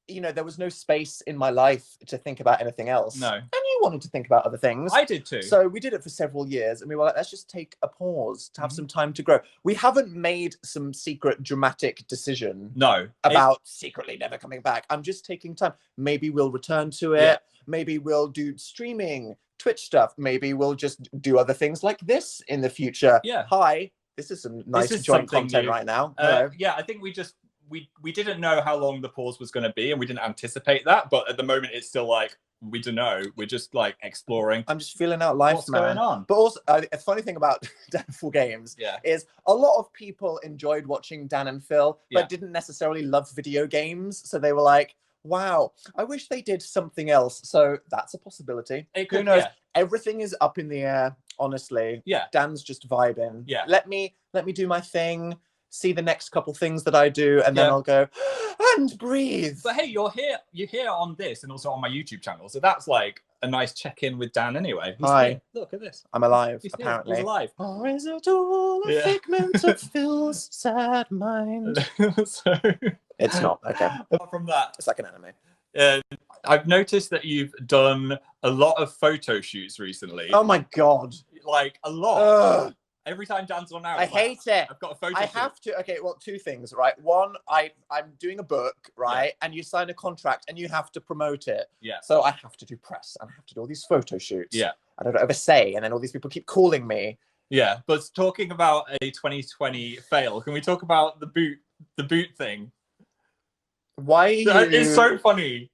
there was no space in my life to think about anything else. No. And you wanted to think about other things. I did too. So we did it for several years, and we were like, let's just take a pause to Mm-hmm. have some time to grow. We haven't made some secret dramatic decision no. about secretly never coming back. I'm just taking time. Maybe we'll return to it. Yeah. Maybe we'll do streaming, Twitch stuff. Maybe we'll just do other things like this in the future. Yeah. Hi, this is some nice is joint something content new. right now. Hello. Yeah, I think we didn't know how long the pause was going to be, and we didn't anticipate that. But at the moment, it's still like we don't know. We're just like exploring. I'm just feeling out life, What's man. going on? But also, a funny thing about Dan and Phil games Yeah. is a lot of people enjoyed watching Dan and Phil, but Yeah. didn't necessarily love video games. So they were like, wow, I wish they did something else. So that's a possibility. It Who could- knows? yeah. Everything is up in the air, honestly. Yeah. Dan's just vibing. Yeah. Let me do my thing, see the next couple things that I do, and then Yeah. I'll go and breathe. But hey, you're here on this, and also on my YouTube channel. So that's like a nice check-in with Dan anyway. He's Hi. here. Look at this. I'm alive, He's here. apparently. He's alive. Or is it all a Yeah. figment of Phil's sad mind? So It's not. Okay. apart from that, It's like an anime. I've noticed that you've done a lot of photo shoots recently. Oh my god. Like a lot. Ugh. Every time Dan's on out, I hate it. I've got a photo I shoot. have to. Okay, well, two things, right? One, I'm doing a book, right? And you sign a contract and you have to promote it. Yeah. So I have to do press and I have to do all these photo shoots. Yeah. And I don't ever say, and then all these people keep calling me. Yeah, but talking about a 2020 fail, can we talk about the boot thing? Why? It's so funny.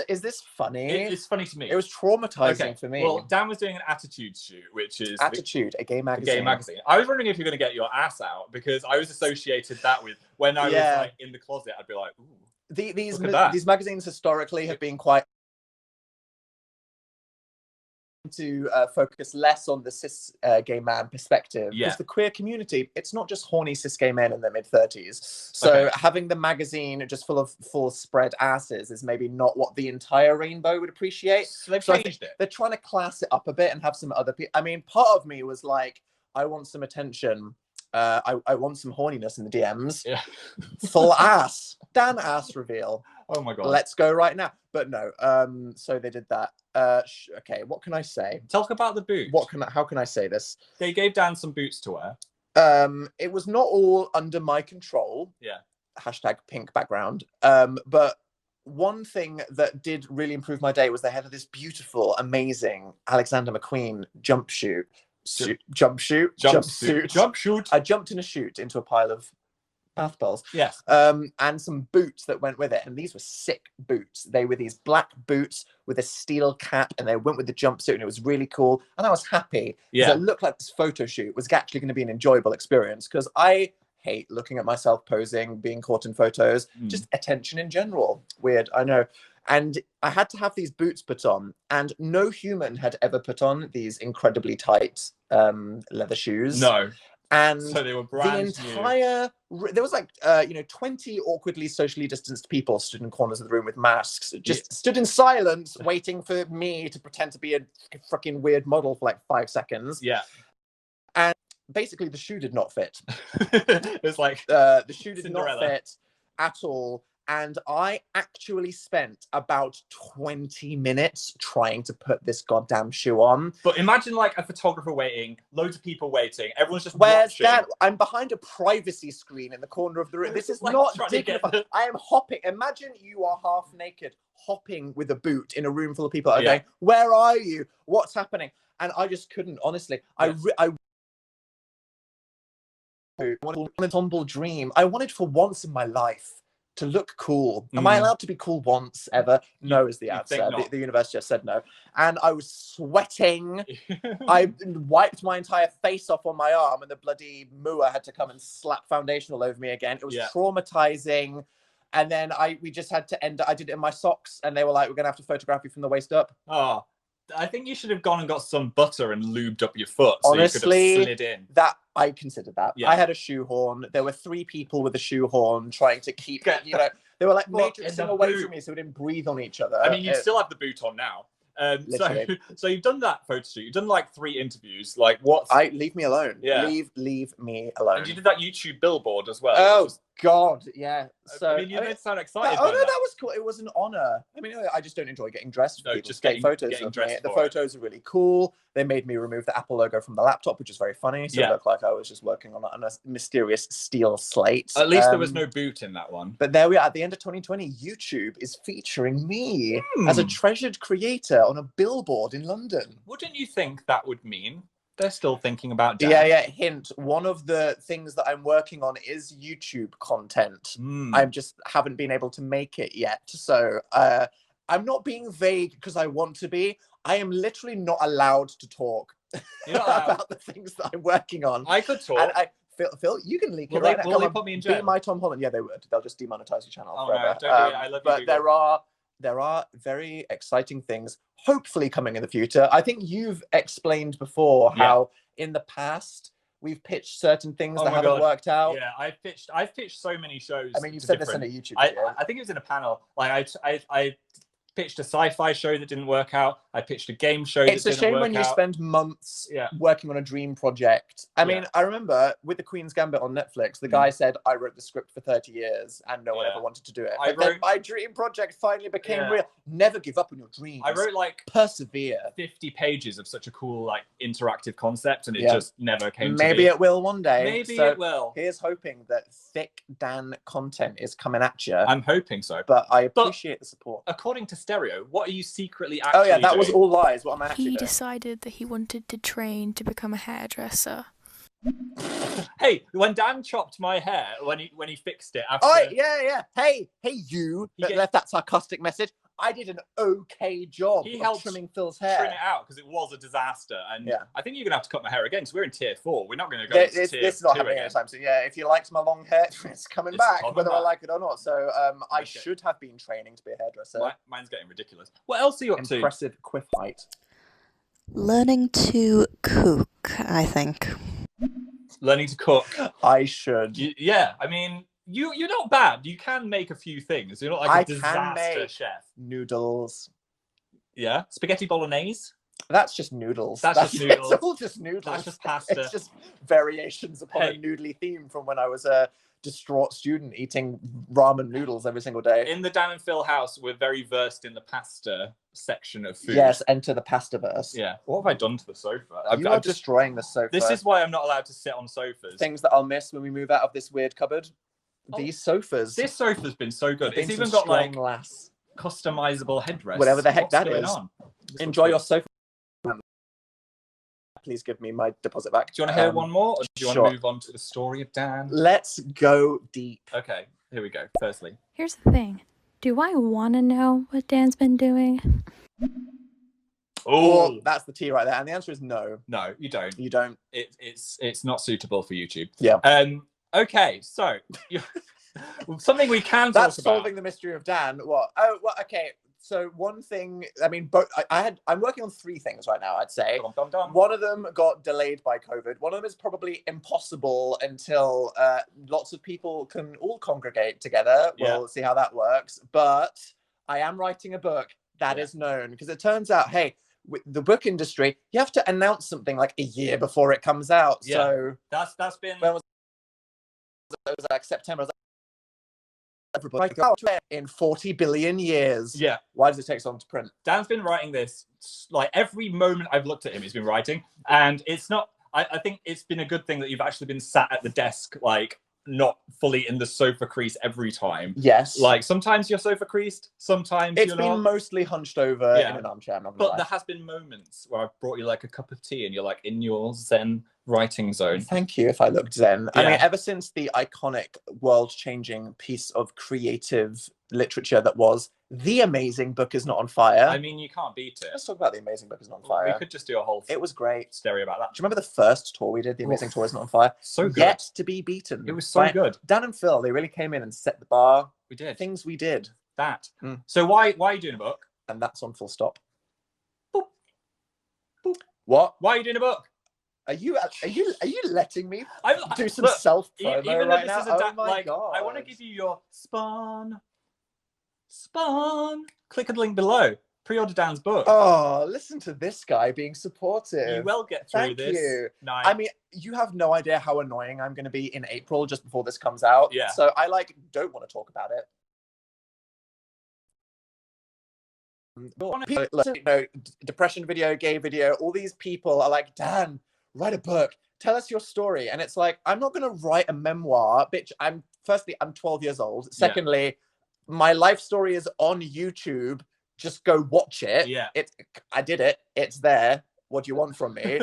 Is this funny? It's funny to me. It was traumatizing for me. Well, Dan was doing an Attitude shoot, which is Attitude, a gay magazine. a gay magazine. I was wondering if you're going to get your ass out because I was associated that with when I was like in the closet. I'd be like, ooh. These Look at that. these magazines historically have been quite to focus less on the cis gay man perspective Yeah. because the queer community, it's not just horny cis gay men in their mid-30s. So having the magazine just full of full spread asses is maybe not what the entire rainbow would appreciate. So they've So I think changed it. they're trying to class it up a bit and have some other people. I mean, part of me was like, I want some attention. I want some horniness in the DMs. Yeah. Full ass. Dan ass reveal. Oh my god. Let's go right now. But no. So they did that. Okay. What can I say? Talk about the boot. How can I say this? They gave Dan some boots to wear. It was not all under my control. Yeah. Hashtag pink background. But one thing that did really improve my day was they had this beautiful, amazing Alexander McQueen jump shoot jumpsuit. I jumped in a chute into a pile of bath balls. Yes. And some boots that went with it. And these were sick boots. They were these black boots with a steel cap, and they went with the jumpsuit, and it was really cool. And I was happy because it looked like this photo shoot was actually going to be an enjoyable experience, because I hate looking at myself posing, being caught in photos, just attention in general. Weird, I know. And I had to have these boots put on, and no human had ever put on these incredibly tight leather shoes. No. And so they were brand new. There was like 20 awkwardly socially distanced people stood in corners of the room with masks, just stood in silence, waiting for me to pretend to be a freaking weird model for like 5 seconds. Yeah. And basically the shoe did not fit. It was like the shoe did Cinderella. not fit at all. And I actually spent about 20 minutes trying to put this goddamn shoe on. But imagine like a photographer waiting, loads of people waiting, everyone's just Where's watching. that? I'm behind a privacy screen in the corner of the room. This is like not trying to get dignified. I am hopping. Imagine you are half naked, hopping with a boot in a room full of people. Okay, where are you? What's happening? And I just couldn't, honestly. I wanted a humble dream. I wanted for once in my life to look cool. Am I allowed to be cool once ever? No is the answer. The universe just said no. And I was sweating. I wiped my entire face off on my arm, and the bloody Mua had to come and slap foundation all over me again. It was traumatizing. And then we just had to I did it in my socks, and they were like, we're going to have to photograph you from the waist up. Oh, I think you should have gone and got some butter and lubed up your foot so honestly, you could have slid in. That I considered that. Yeah. I had a shoehorn. There were 3 people with a shoehorn trying to keep, they were like matrixing away from me so we didn't breathe on each other. I mean, you still have the boot on now. So you've done that photo shoot. You've done like 3 interviews. Like what? Leave me alone. Yeah. Leave me alone. And you did that YouTube billboard as well. Oh God, yeah. So I mean, you don't sound excited. No, that was cool. It was an honor. I mean, I just don't enjoy getting dressed. For people just to take photos of me. The photos are really cool. They made me remove the Apple logo from the laptop, which is very funny. So it looked like I was just working on a mysterious steel slate. At least there was no boot in that one. But there we are. At the end of 2020, YouTube is featuring me as a treasured creator on a billboard in London. Wouldn't you think that would mean they're still thinking about Dan? Yeah. Hint. One of the things that I'm working on is YouTube content. I just haven't been able to make it yet. So I'm not being vague because I want to be. I am literally not allowed to talk about the things that I'm working on. I could talk. And Phil, you can leak it right now. Will they put me in jail? Be my Tom Holland. Yeah, they would. They'll just demonetize your channel forever. No, don't do it. I love you. But there are very exciting things hopefully coming in the future. I think you've explained before how in the past we've pitched certain things that haven't worked out. Yeah, I've pitched so many shows. I mean, you've said this in a YouTube video. I think it was in a panel. Like I pitched a sci-fi show that didn't work out. I pitched a game show that didn't work out. It's a shame when you spend months working on a dream project. I mean, I remember with The Queen's Gambit on Netflix, the guy said, I wrote the script for 30 years and no one ever wanted to do it. Then my dream project finally became real. Never give up on your dreams. I wrote like persevere 50 pages of such a cool like interactive concept, and it just never came to Maybe it will one day. Maybe it will. Here's hoping that thick Dan content is coming at you. I'm hoping so. But I appreciate the support. According to Stereo, what are you secretly actually that doing? was all lies. What am I actually He doing? decided that he wanted to train to become a hairdresser. Hey, when Dan chopped my hair, when he fixed it after... Hey, you left that sarcastic message. I did an okay job of trimming Phil's hair. Trim it out because it was a disaster, and I think you're gonna have to cut my hair again. So we're in tier 4. We're not gonna go into tier 2 This is not happening again. anytime soon. Yeah, if you liked my long hair, it's coming back, whether I like it or not. So I should have been training to be a hairdresser. Mine's getting ridiculous. What else are you up to? Impressive quiff height. Learning to cook, I think. Learning to cook. I should. Yeah, I mean, you're not bad. You can make a few things. You're not like a disaster chef. Noodles. Yeah, spaghetti bolognese. That's just noodles. That's just noodles. It's all just noodles. That's just pasta. It's just variations upon a noodly theme from when I was a distraught student eating ramen noodles every single day. In the Dan and Phil house, we're very versed in the pasta section of food. Yes, enter the pastaverse. Yeah. What have I done to the sofa? I'm destroying the sofa. This is why I'm not allowed to sit on sofas. Things that I'll miss when we move out of this weird cupboard. These sofas. This sofa's been so good. It's even got like customizable headrests. Whatever the heck that is. Enjoy your sofa. Please give me my deposit back. Do you want to hear one more, or do you sure. want to move on to the story of Dan? Let's go deep. Okay, here we go. Firstly, Here's the thing. Do I want to know what Dan's been doing? Oh, that's the T right there. And the answer is no. No, you don't. You don't. It's not suitable for YouTube. Yeah. Okay, so something we can That's talk about. solving the mystery of Dan. What? Oh, well, okay. So one thing, I mean, I'm working on 3 things right now, I'd say. One of them got delayed by COVID. One of them is probably impossible until lots of people can all congregate together. We'll see how that works. But I am writing a book that is known, because it turns out, hey, with the book industry, you have to announce something like a year before it comes out. Yeah. So that's been... When was it? Was like September. In 40 billion years. Yeah. Why does it take so long to print? Dan's been writing this, like, every moment I've looked at him, he's been writing. And it's not, I think it's been a good thing that you've actually been sat at the desk, like, not fully in the sofa crease every time. Yes. Like, sometimes you're sofa creased, sometimes It's you're been not. mostly hunched over in an armchair. I'm not gonna But lie. there has been moments where I've brought you, like, a cup of tea and you're, like, in your zen writing zone. Thank you if I looked zen. I Yeah. mean, ever since the iconic, world-changing piece of creative literature that was The Amazing Book Is Not on Fire. I mean, you can't beat it. Let's talk about The Amazing Book Is Not on Fire. We could just do a whole It was great. stereo about that. Do you remember the first tour we did, The Amazing Tour Is Not on Fire? So good. Yet to be beaten. It was so good. Dan and Phil, they really came in and set the bar. We did. Things we did. That. So why are you doing a book? And that's on full stop. Boop. Boop. What? Why are you doing a book? Are you letting me do some Look, self even promo though right this now? is a Oh my like, god! I want to give you your spawn. Click the link below. Pre-order Dan's book. Oh, listen to this guy being supportive. You will get through Thank this. you. Nice. I mean, you have no idea how annoying I'm going to be in April just before this comes out. Yeah. So I don't want to talk about it. People, depression video, gay video, all these people are like, Dan, write a book. Tell us your story. And it's like, I'm not going to write a memoir. Bitch, I'm 12 years old. Secondly, my life story is on YouTube. Just go watch it. Yeah. I did it. It's there. What do you want from me?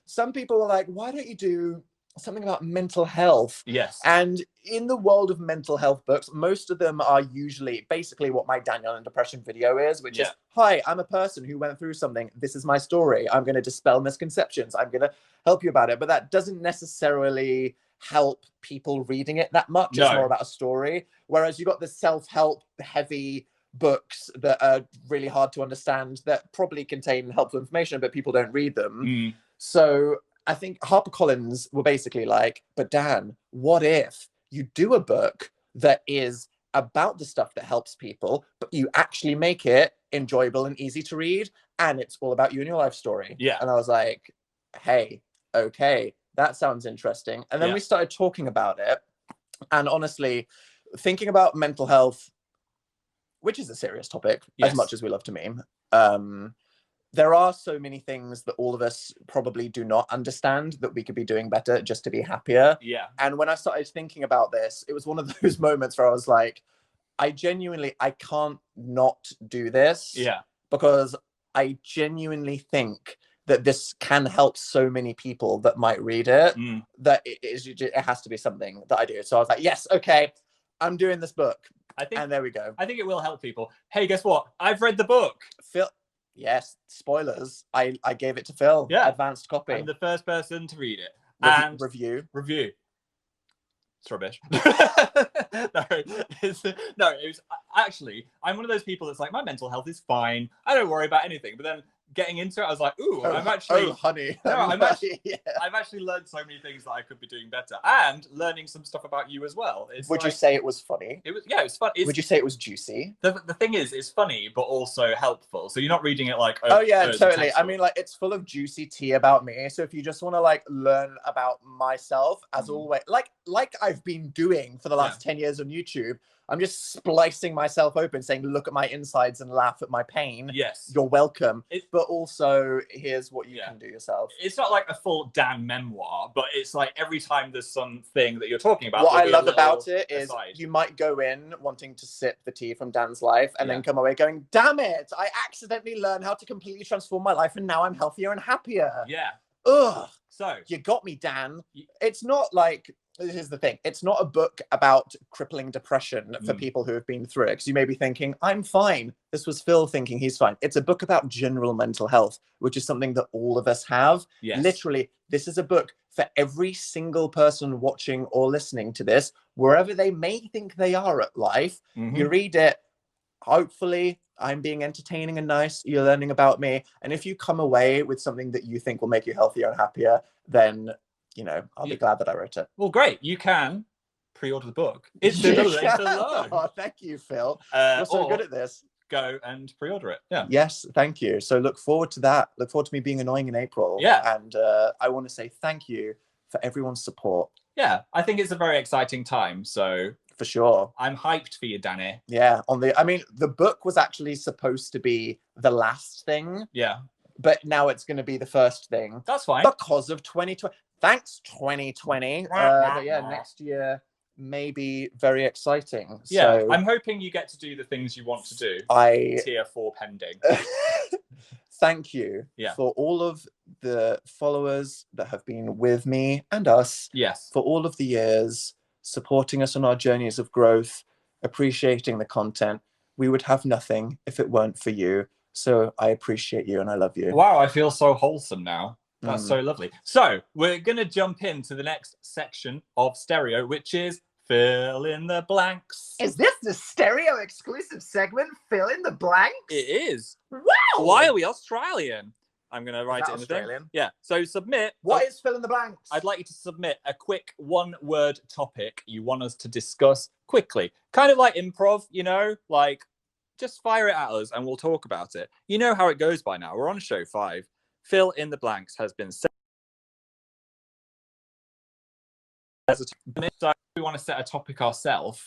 Some people are like, why don't you do something about mental health? Yes. And in the world of mental health books, most of them are usually basically what my Daniel and Depression video is, which is, hi, I'm a person who went through something. This is my story. I'm going to dispel misconceptions. I'm going to help you about it. But that doesn't necessarily help people reading it that much. It's more about a story. Whereas you got the self-help heavy books that are really hard to understand that probably contain helpful information, but people don't read them. So I think HarperCollins were basically like, but Dan, what if you do a book that is about the stuff that helps people, but you actually make it enjoyable and easy to read, and it's all about you and your life story? Yeah. And I was like, hey, okay, that sounds interesting. And then we started talking about it. And honestly, thinking about mental health, which is a serious topic, as much as we love to meme, there are so many things that all of us probably do not understand that we could be doing better just to be happier. Yeah. And when I started thinking about this, it was one of those moments where I was like, I can't not do this. Yeah. Because I genuinely think that this can help so many people that might read it, that it has to be something that I do. So I was like, yes, okay, I'm doing this book. And there we go. I think it will help people. Hey, guess what? I've read the book. Phil, yes, spoilers. I gave it to Phil. Yeah. Advanced copy. I'm the first person to read it. Review. It's rubbish. It was actually, I'm one of those people that's like, my mental health is fine. I don't worry about anything. But then getting into it, I was like, ooh, I'm actually, honey. No, I've actually learned so many things that I could be doing better, and learning some stuff about you as well. Would you say it was funny? It was, yeah, it was fun. Would you say it was juicy? The thing is, it's funny, but also helpful. So you're not reading it like, oh yeah, totally. I mean, like, it's full of juicy tea about me. So if you just want to like learn about myself, as always, like I've been doing for the last 10 years on YouTube, I'm just splicing myself open, saying, look at my insides and laugh at my pain. Yes. You're welcome. But also, here's what you can do yourself. It's not like a full Dan memoir, but it's like every time there's something that you're talking about. What I love about it is you might go in wanting to sip the tea from Dan's life and then come away going, damn it, I accidentally learned how to completely transform my life and now I'm healthier and happier. Yeah. ugh. So You got me, Dan. It's not like, this is the thing. It's not a book about crippling depression for people who have been through it. Because you may be thinking, I'm fine. This was Phil thinking he's fine. It's a book about general mental health, which is something that all of us have. Yes. Literally, this is a book for every single person watching or listening to this, wherever they may think they are at life. You read it, hopefully I'm being entertaining and nice. You're learning about me. And if you come away with something that you think will make you healthier and happier, then, you know, I'll be glad that I wrote it. Well, great. You can pre-order the book. It's in the link below. Oh, thank you, Phil. You're so good at this. Go and pre-order it. Yeah. Yes, thank you. So look forward to that. Look forward to me being annoying in April. Yeah. And I want to say thank you for everyone's support. Yeah, I think it's a very exciting time. So for sure, I'm hyped for you, Danny. Yeah. I mean, the book was actually supposed to be the last thing. Yeah. But now it's going to be the first thing. That's fine. Because of 2020. Thanks, 2020. But yeah, next year may be very exciting. Yeah, so I'm hoping you get to do the things you want to do. Tier 4 pending. Thank you for all of the followers that have been with me and us. Yes. For all of the years, supporting us on our journeys of growth, appreciating the content. We would have nothing if it weren't for you. So I appreciate you and I love you. Wow, I feel so wholesome now. That's so lovely. So we're going to jump into the next section of Stereo, which is Fill in the Blanks. Is this the Stereo exclusive segment, Fill in the Blanks? It is. Wow! Why are we Australian? I'm going to write it in the Australian? thing. Yeah. So submit. What is Fill in the Blanks? I'd like you to submit a quick one-word topic you want us to discuss quickly. Kind of like improv, you know? Like, just fire it at us and we'll talk about it. You know how it goes by now. We're on show 5. Fill in the Blanks has been set. So we want to set a topic ourselves.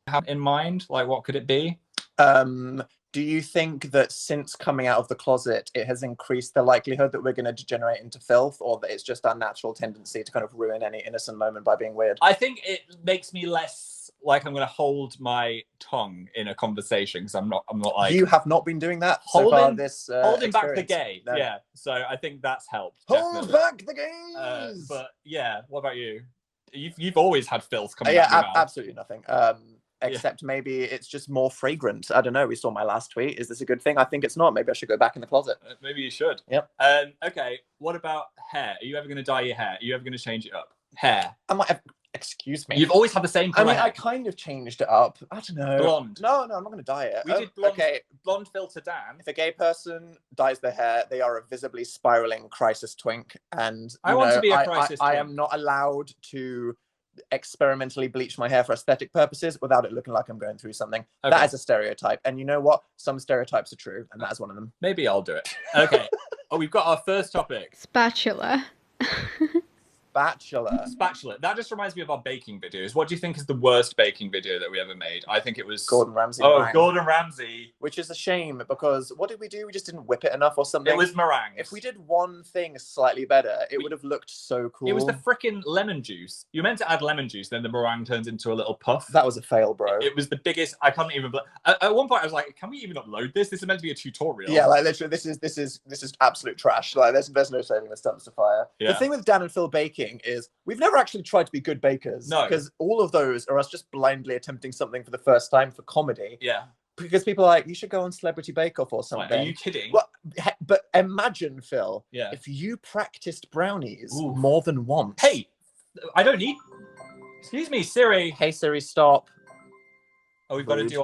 Have in mind, like, what could it be? Do you think that since coming out of the closet, it has increased the likelihood that we're going to degenerate into filth, or that it's just our natural tendency to kind of ruin any innocent moment by being weird? I think it makes me less like I'm going to hold my tongue in a conversation, because I'm not like... You have not been doing that so far this holding back the experience. gay. No. Yeah, so I think that's helped. Hold back the gays! But yeah, what about you? You've always had filth coming out of your mouth. Absolutely nothing. Except maybe it's just more fragrant. I don't know. We saw my last tweet. Is this a good thing? I think it's not. Maybe I should go back in the closet. Maybe you should. Yep. Okay. What about hair? Are you ever going to dye your hair? Are you ever going to change it up? Hair. I might have... Excuse me. You've always had the same colour. I mean, I kind of changed it up. I don't know. Blonde. No, I'm not going to dye it. We did blonde. Okay. Blonde filter Dan. If a gay person dyes their hair, they are a visibly spiraling crisis twink, and I want to be a crisis I twink. am not allowed to experimentally bleach my hair for aesthetic purposes without it looking like I'm going through something. Okay. That is a stereotype, and you know what? Some stereotypes are true, and that is one of them. Maybe I'll do it. Okay. We've got our first topic. Spatula. Spatula. That just reminds me of our baking videos. What do you think is the worst baking video that we ever made? I think it was Gordon Ramsay. Oh, meringue. Gordon Ramsay. Which is a shame, because what did we do? We just didn't whip it enough or something. It was meringue. If we did one thing slightly better, it would have looked so cool. It was the frickin' lemon juice. You meant to add lemon juice, then the meringue turns into a little puff. That was a fail, bro. It was the biggest. I can't even. At one point, I was like, "Can we even upload this? This is meant to be a tutorial." Yeah, like literally, this is absolute trash. Like, there's no saving this dumpster fire. Yeah. The thing with Dan and Phil baking is we've never actually tried to be good bakers. No, because all of those are us just blindly attempting something for the first time for comedy. Yeah. Because people are like, you should go on Celebrity Bake Off or something. Wait, are you kidding? Well, but imagine, Phil, Yeah. if you practiced brownies more than once. Hey, I don't need. Excuse me, Siri. Hey, Siri, stop. Oh, we've got to do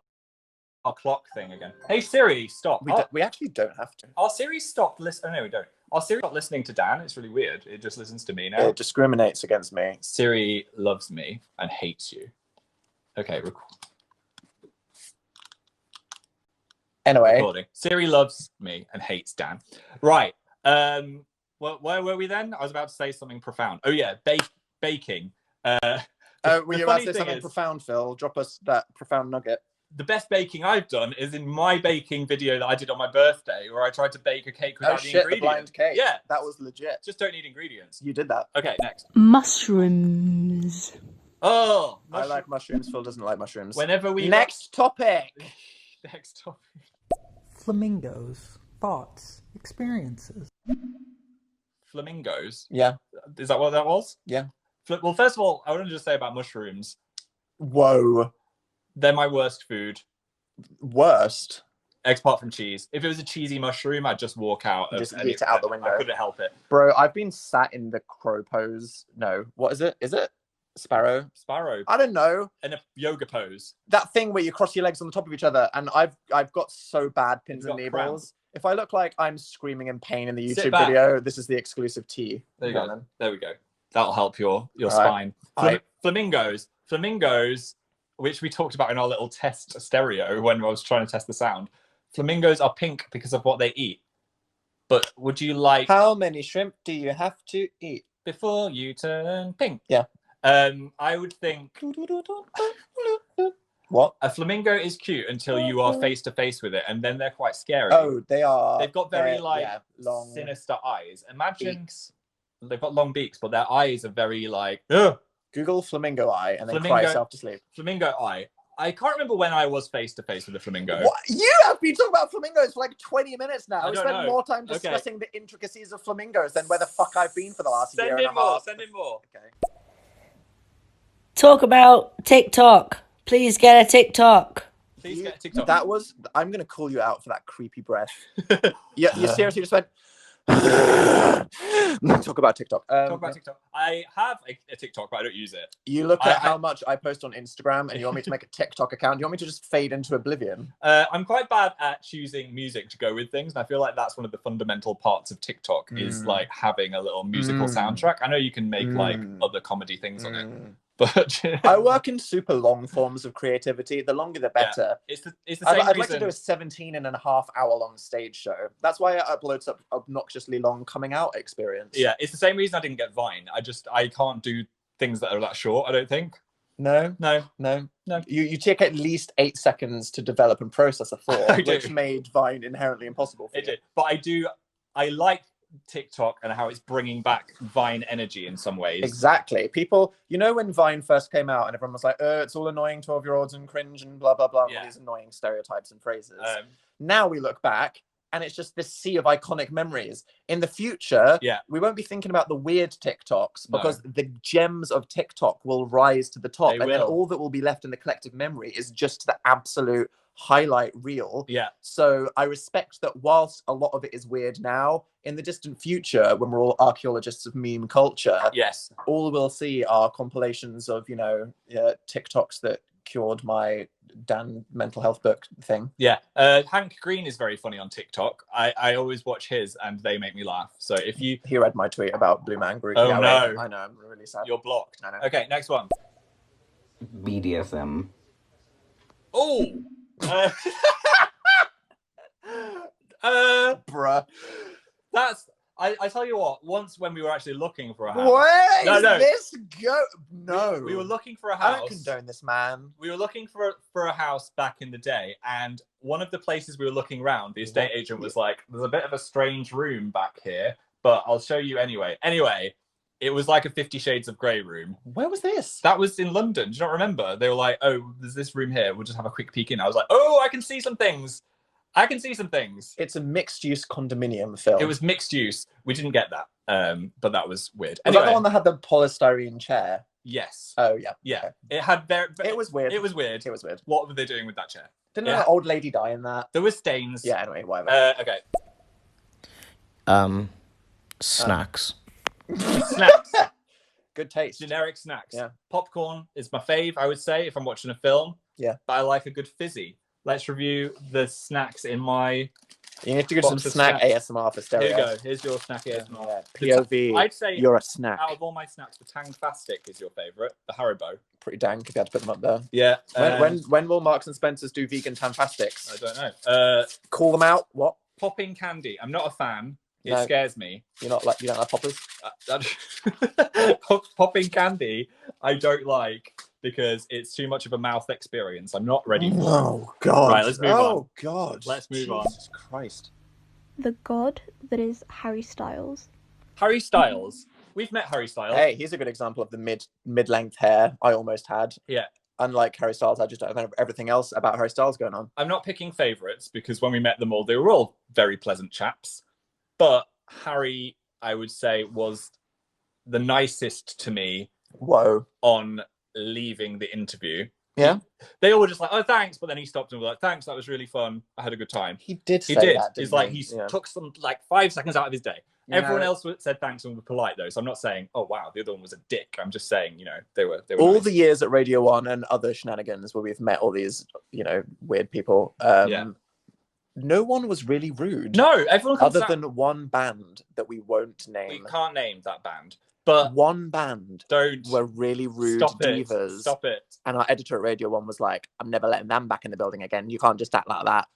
our clock thing again. Hey, Siri, stop. We actually don't have to. Our Siri stopped listening. Oh, no, we don't. Our Siri stopped listening to Dan. It's really weird. It just listens to me now. It discriminates against me. Siri loves me and hates you. Okay, Anyway. Recording. Siri loves me and hates Dan. Right. Well, where were we then? I was about to say something profound. Oh, yeah, baking. Were you about to say something profound, Phil? Drop us that profound nugget. The best baking I've done is in my baking video that I did on my birthday, where I tried to bake a cake without the ingredients. The blind cake. Yeah. That was legit. Just don't need ingredients. You did that. Okay, next. Mushrooms. Oh, I like mushrooms. Phil doesn't like mushrooms. Whenever we Next topic. Next topic. Flamingos, thoughts, experiences. flamingos. Yeah. Is that what that was? Yeah. Well, first of all, I want to just say about mushrooms. Whoa. They're my worst food. Worst? Apart from cheese. If it was a cheesy mushroom, I'd just walk out. Just eat it out the window. I couldn't help it. Bro, I've been sat in the crow pose. No. What is it? Is it? Sparrow? Sparrow. I don't know. In a yoga pose. That thing where you cross your legs on the top of each other, and I've got so bad pins and needles. If I look like I'm screaming in pain in the YouTube video, this is the exclusive tea. There you go. There we go. That'll help your spine. Flamingos, which we talked about in our little test stereo when I was trying to test the sound. Flamingos are pink because of what they eat. But would you like... How many shrimp do you have to eat before you turn pink? Yeah. I would think... What? A flamingo is cute until you are face to face with it, and then they're quite scary. Oh, they are. They've got very long, sinister eyes. Imagine they've got long beaks, but their eyes are very like. Ugh. Google flamingo eye and then cry yourself to sleep. Flamingo eye. I can't remember when I was face to face with a flamingo. What? You have been talking about flamingos for like 20 minutes now. We spent more time discussing the intricacies of flamingos than where the fuck I've been for the last year and a half. Send in more. Okay. Talk about TikTok. Please get a TikTok. Please get a TikTok. That was... I'm going to call you out for that creepy breath. You seriously just went... Talk about TikTok. Talk about TikTok. I have a TikTok, but I don't use it. You look at how much I post on Instagram, and you want me to make a TikTok account. You want me to just fade into oblivion? I'm quite bad at choosing music to go with things, and I feel like that's one of the fundamental parts of TikTok is like having a little musical soundtrack. I know you can make like other comedy things on it. But I work in super long forms of creativity. The longer, the better. Yeah. It's the same I'd like to do a 17.5-hour long stage show. That's why I upload such obnoxiously long coming out experience. Yeah, it's the same reason I didn't get Vine. I can't do things that are that short, I don't think. No. You take at least 8 seconds to develop and process a thought, which made Vine inherently impossible for you. It did. But I like TikTok and how it's bringing back Vine energy in some ways. Exactly. People, you know, when Vine first came out and everyone was like, it's all annoying 12-year-olds and cringe and blah, blah, blah, all these annoying stereotypes and phrases. Now we look back and it's just this sea of iconic memories. In the future, we won't be thinking about the weird TikToks because the gems of TikTok will rise to the top. Then all that will be left in the collective memory is just the absolute highlight reel. Yeah. So I respect that whilst a lot of it is weird now, in the distant future, when we're all archaeologists of meme culture, all we'll see are compilations of, you know, TikToks that cured my Dan mental health book thing. Yeah. Hank Green is very funny on TikTok. I always watch his and they make me laugh. So if you... He read my tweet about Blue Man Group. Oh, no. I know, I'm really sad. You're blocked. I know. Okay, next one. BDSM. Oh! Bruh. That's... I tell you what, once when we were actually looking for a house... Where is this go? No. We were looking for a house. I don't condone this, man. We were looking for a house back in the day, and one of the places we were looking around, the estate agent was like, there's a bit of a strange room back here, but I'll show you anyway. Anyway, it was like a 50 Shades of Grey room. Where was this? That was in London. Do you not remember? They were like, oh, there's this room here. We'll just have a quick peek in. I was like, oh, I can see some things. It's a mixed-use condominium film. It was mixed use. We didn't get that, but that was weird. Was that the one that had the polystyrene chair? Yes. Oh, yeah. Yeah. Okay. It had It was weird. It was weird. What were they doing with that chair? Didn't an old lady die in that? There were stains. Yeah, anyway, whatever. Okay. Snacks. Snacks. Good taste. Generic snacks. Yeah. Popcorn is my fave, I would say, if I'm watching a film. Yeah. But I like a good fizzy. Let's review the snacks in my... You need to get some snack ASMR for stereo. Here you go. Here's your snack ASMR. Yeah. POV. I'd say you're a snack. Out of all my snacks, the Tangfastic is your favourite. The Haribo. Pretty dank if you had to put them up there. Yeah. When will Marks and Spencers do vegan Tangfastics? I don't know. Call them out. What? Popping candy. I'm not a fan. It scares me. You don't like poppers? Popping candy, I don't like because it's too much of a mouth experience. I'm not ready for it. Oh, God. Right, let's move on. Oh, God. Let's move on. Jesus Christ. The god that is Harry Styles. Harry Styles. We've met Harry Styles. Hey, he's a good example of the mid-length hair I almost had. Yeah. Unlike Harry Styles, I just don't have everything else about Harry Styles going on. I'm not picking favourites because when we met them all, they were all very pleasant chaps. But Harry I would say, was the nicest to me. Whoa. On leaving the interview. Yeah. They all were just like, oh, thanks. But then he stopped and was like, thanks, that was really fun. I had a good time. He did say that, He's didn't like, he? he Yeah. took some, like, 5 seconds out of his day. You Everyone know- else said thanks and were polite, though. So I'm not saying, oh, wow, the other one was a dick. I'm just saying, you know, they were all nice. the years at Radio 1 and other shenanigans where we've met all these, you know, weird people. No one was really rude. No, everyone comes other out- than one band that we won't name. We can't name that band. But one band were really rude Stop it. divas. Stop it. And our editor at Radio 1 was like, I'm never letting them back in the building again. You can't just act like that.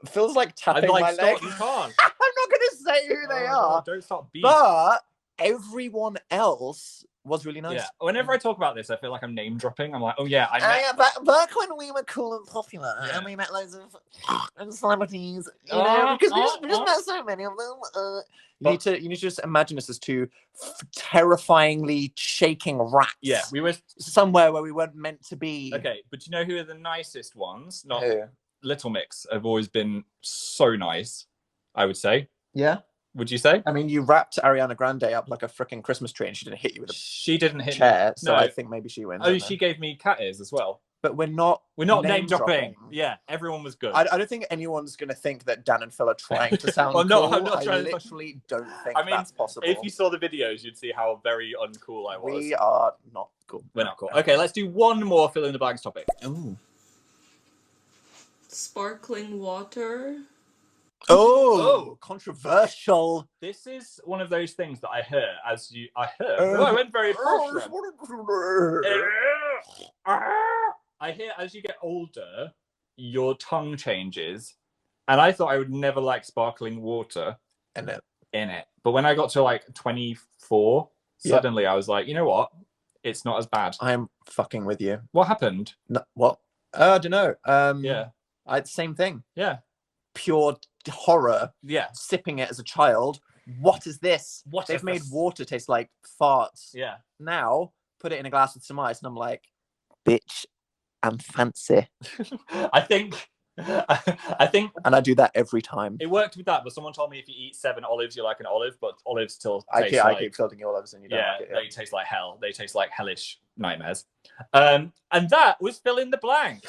Feels like tapping I'm like, my stop, leg. you can't. I'm not going to say who they are. Don't stop being. But everyone else was really nice. Yeah. Whenever I talk about this, I feel like I'm name dropping. I'm like, oh yeah, I met. Back when we were cool and popular, and we met loads of celebrities, you know, because we just met so many of them. You need to just imagine us as two terrifyingly shaking rats. Yeah, we were somewhere where we weren't meant to be. Okay, but you know who are the nicest ones? Not Who? Little Mix have always been so nice, I would say. Yeah. Would you say? I mean, you wrapped Ariana Grande up like a freaking Christmas tree, and she didn't hit you with a She didn't hit chair. me. So No. I think maybe she wins. Oh, she gave me cat ears as well. But we're not name dropping. dropping. Yeah, everyone was good. I don't think anyone's going to think that Dan and Phil are trying to sound Well, no, cool. I'm not I trying to- literally don't think I mean, that's possible. if you saw the videos, you'd see how very uncool I was. We are not cool. We're not cool. Okay, let's do one more fill in the blanks topic. Ooh. Sparkling water. Oh, controversial. This is one of those things that I heard I went very posh. I hear as you get older, your tongue changes, and I thought I would never like sparkling water in it. But when I got to like 24, suddenly I was like, you know what? It's not as bad. I'm fucking with you. What happened? No, what? I don't know. Yeah. Same thing. Yeah. Pure horror. Yeah. Sipping it as a child. What is this? What They've is made this? water taste like farts. Yeah. Now, put it in a glass with some ice, and I'm like, bitch, I'm fancy. I think, and I do that every time. it worked with that, but someone told me if you eat 7 olives, you're like an olive, but olives still I taste like... keep filtering your olives and you don't Yeah, like it. they taste like hell. They taste like hellish nightmares. And that was fill in the blank.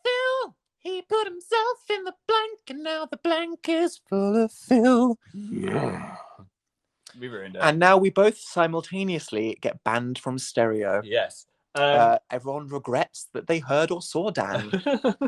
Phil, he put himself in the blank, and now the blank is full of Phil. Yeah. We ruined it. And now we both simultaneously get banned from stereo. Yes. Everyone regrets that they heard or saw Dan.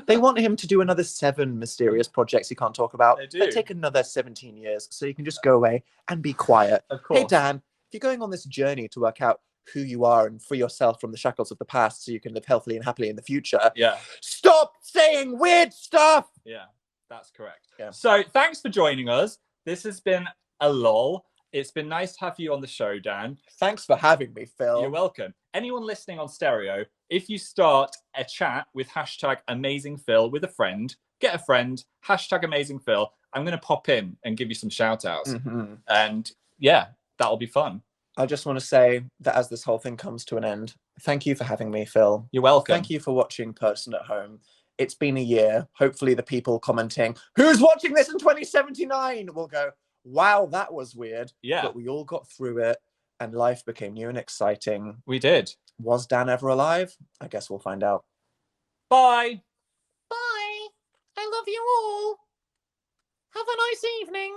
They want him to do another 7 mysterious projects he can't talk about. They do. That take another 17 years, so you can just go away and be quiet. Of course. Hey, Dan, if you're going on this journey to work out who you are and free yourself from the shackles of the past so you can live healthily and happily in the future, Yeah. stop saying weird stuff! Yeah, that's correct. Yeah. So thanks for joining us. This has been a lol. It's been nice to have you on the show, Dan. Thanks for having me, Phil. You're welcome. Anyone listening on stereo, if you start a chat with hashtag AmazingPhil with a friend, get a friend, hashtag AmazingPhil, I'm going to pop in and give you some shout outs. Mm-hmm. And yeah, that'll be fun. I just want to say that as this whole thing comes to an end, thank you for having me, Phil. You're welcome. Thank you for watching Person at Home. It's been a year. Hopefully the people commenting, who's watching this in 2079, will go, wow, that was weird. Yeah. But we all got through it and life became new and exciting. We did. Was Dan ever alive? I guess we'll find out. Bye. Bye. I love you all. Have a nice evening.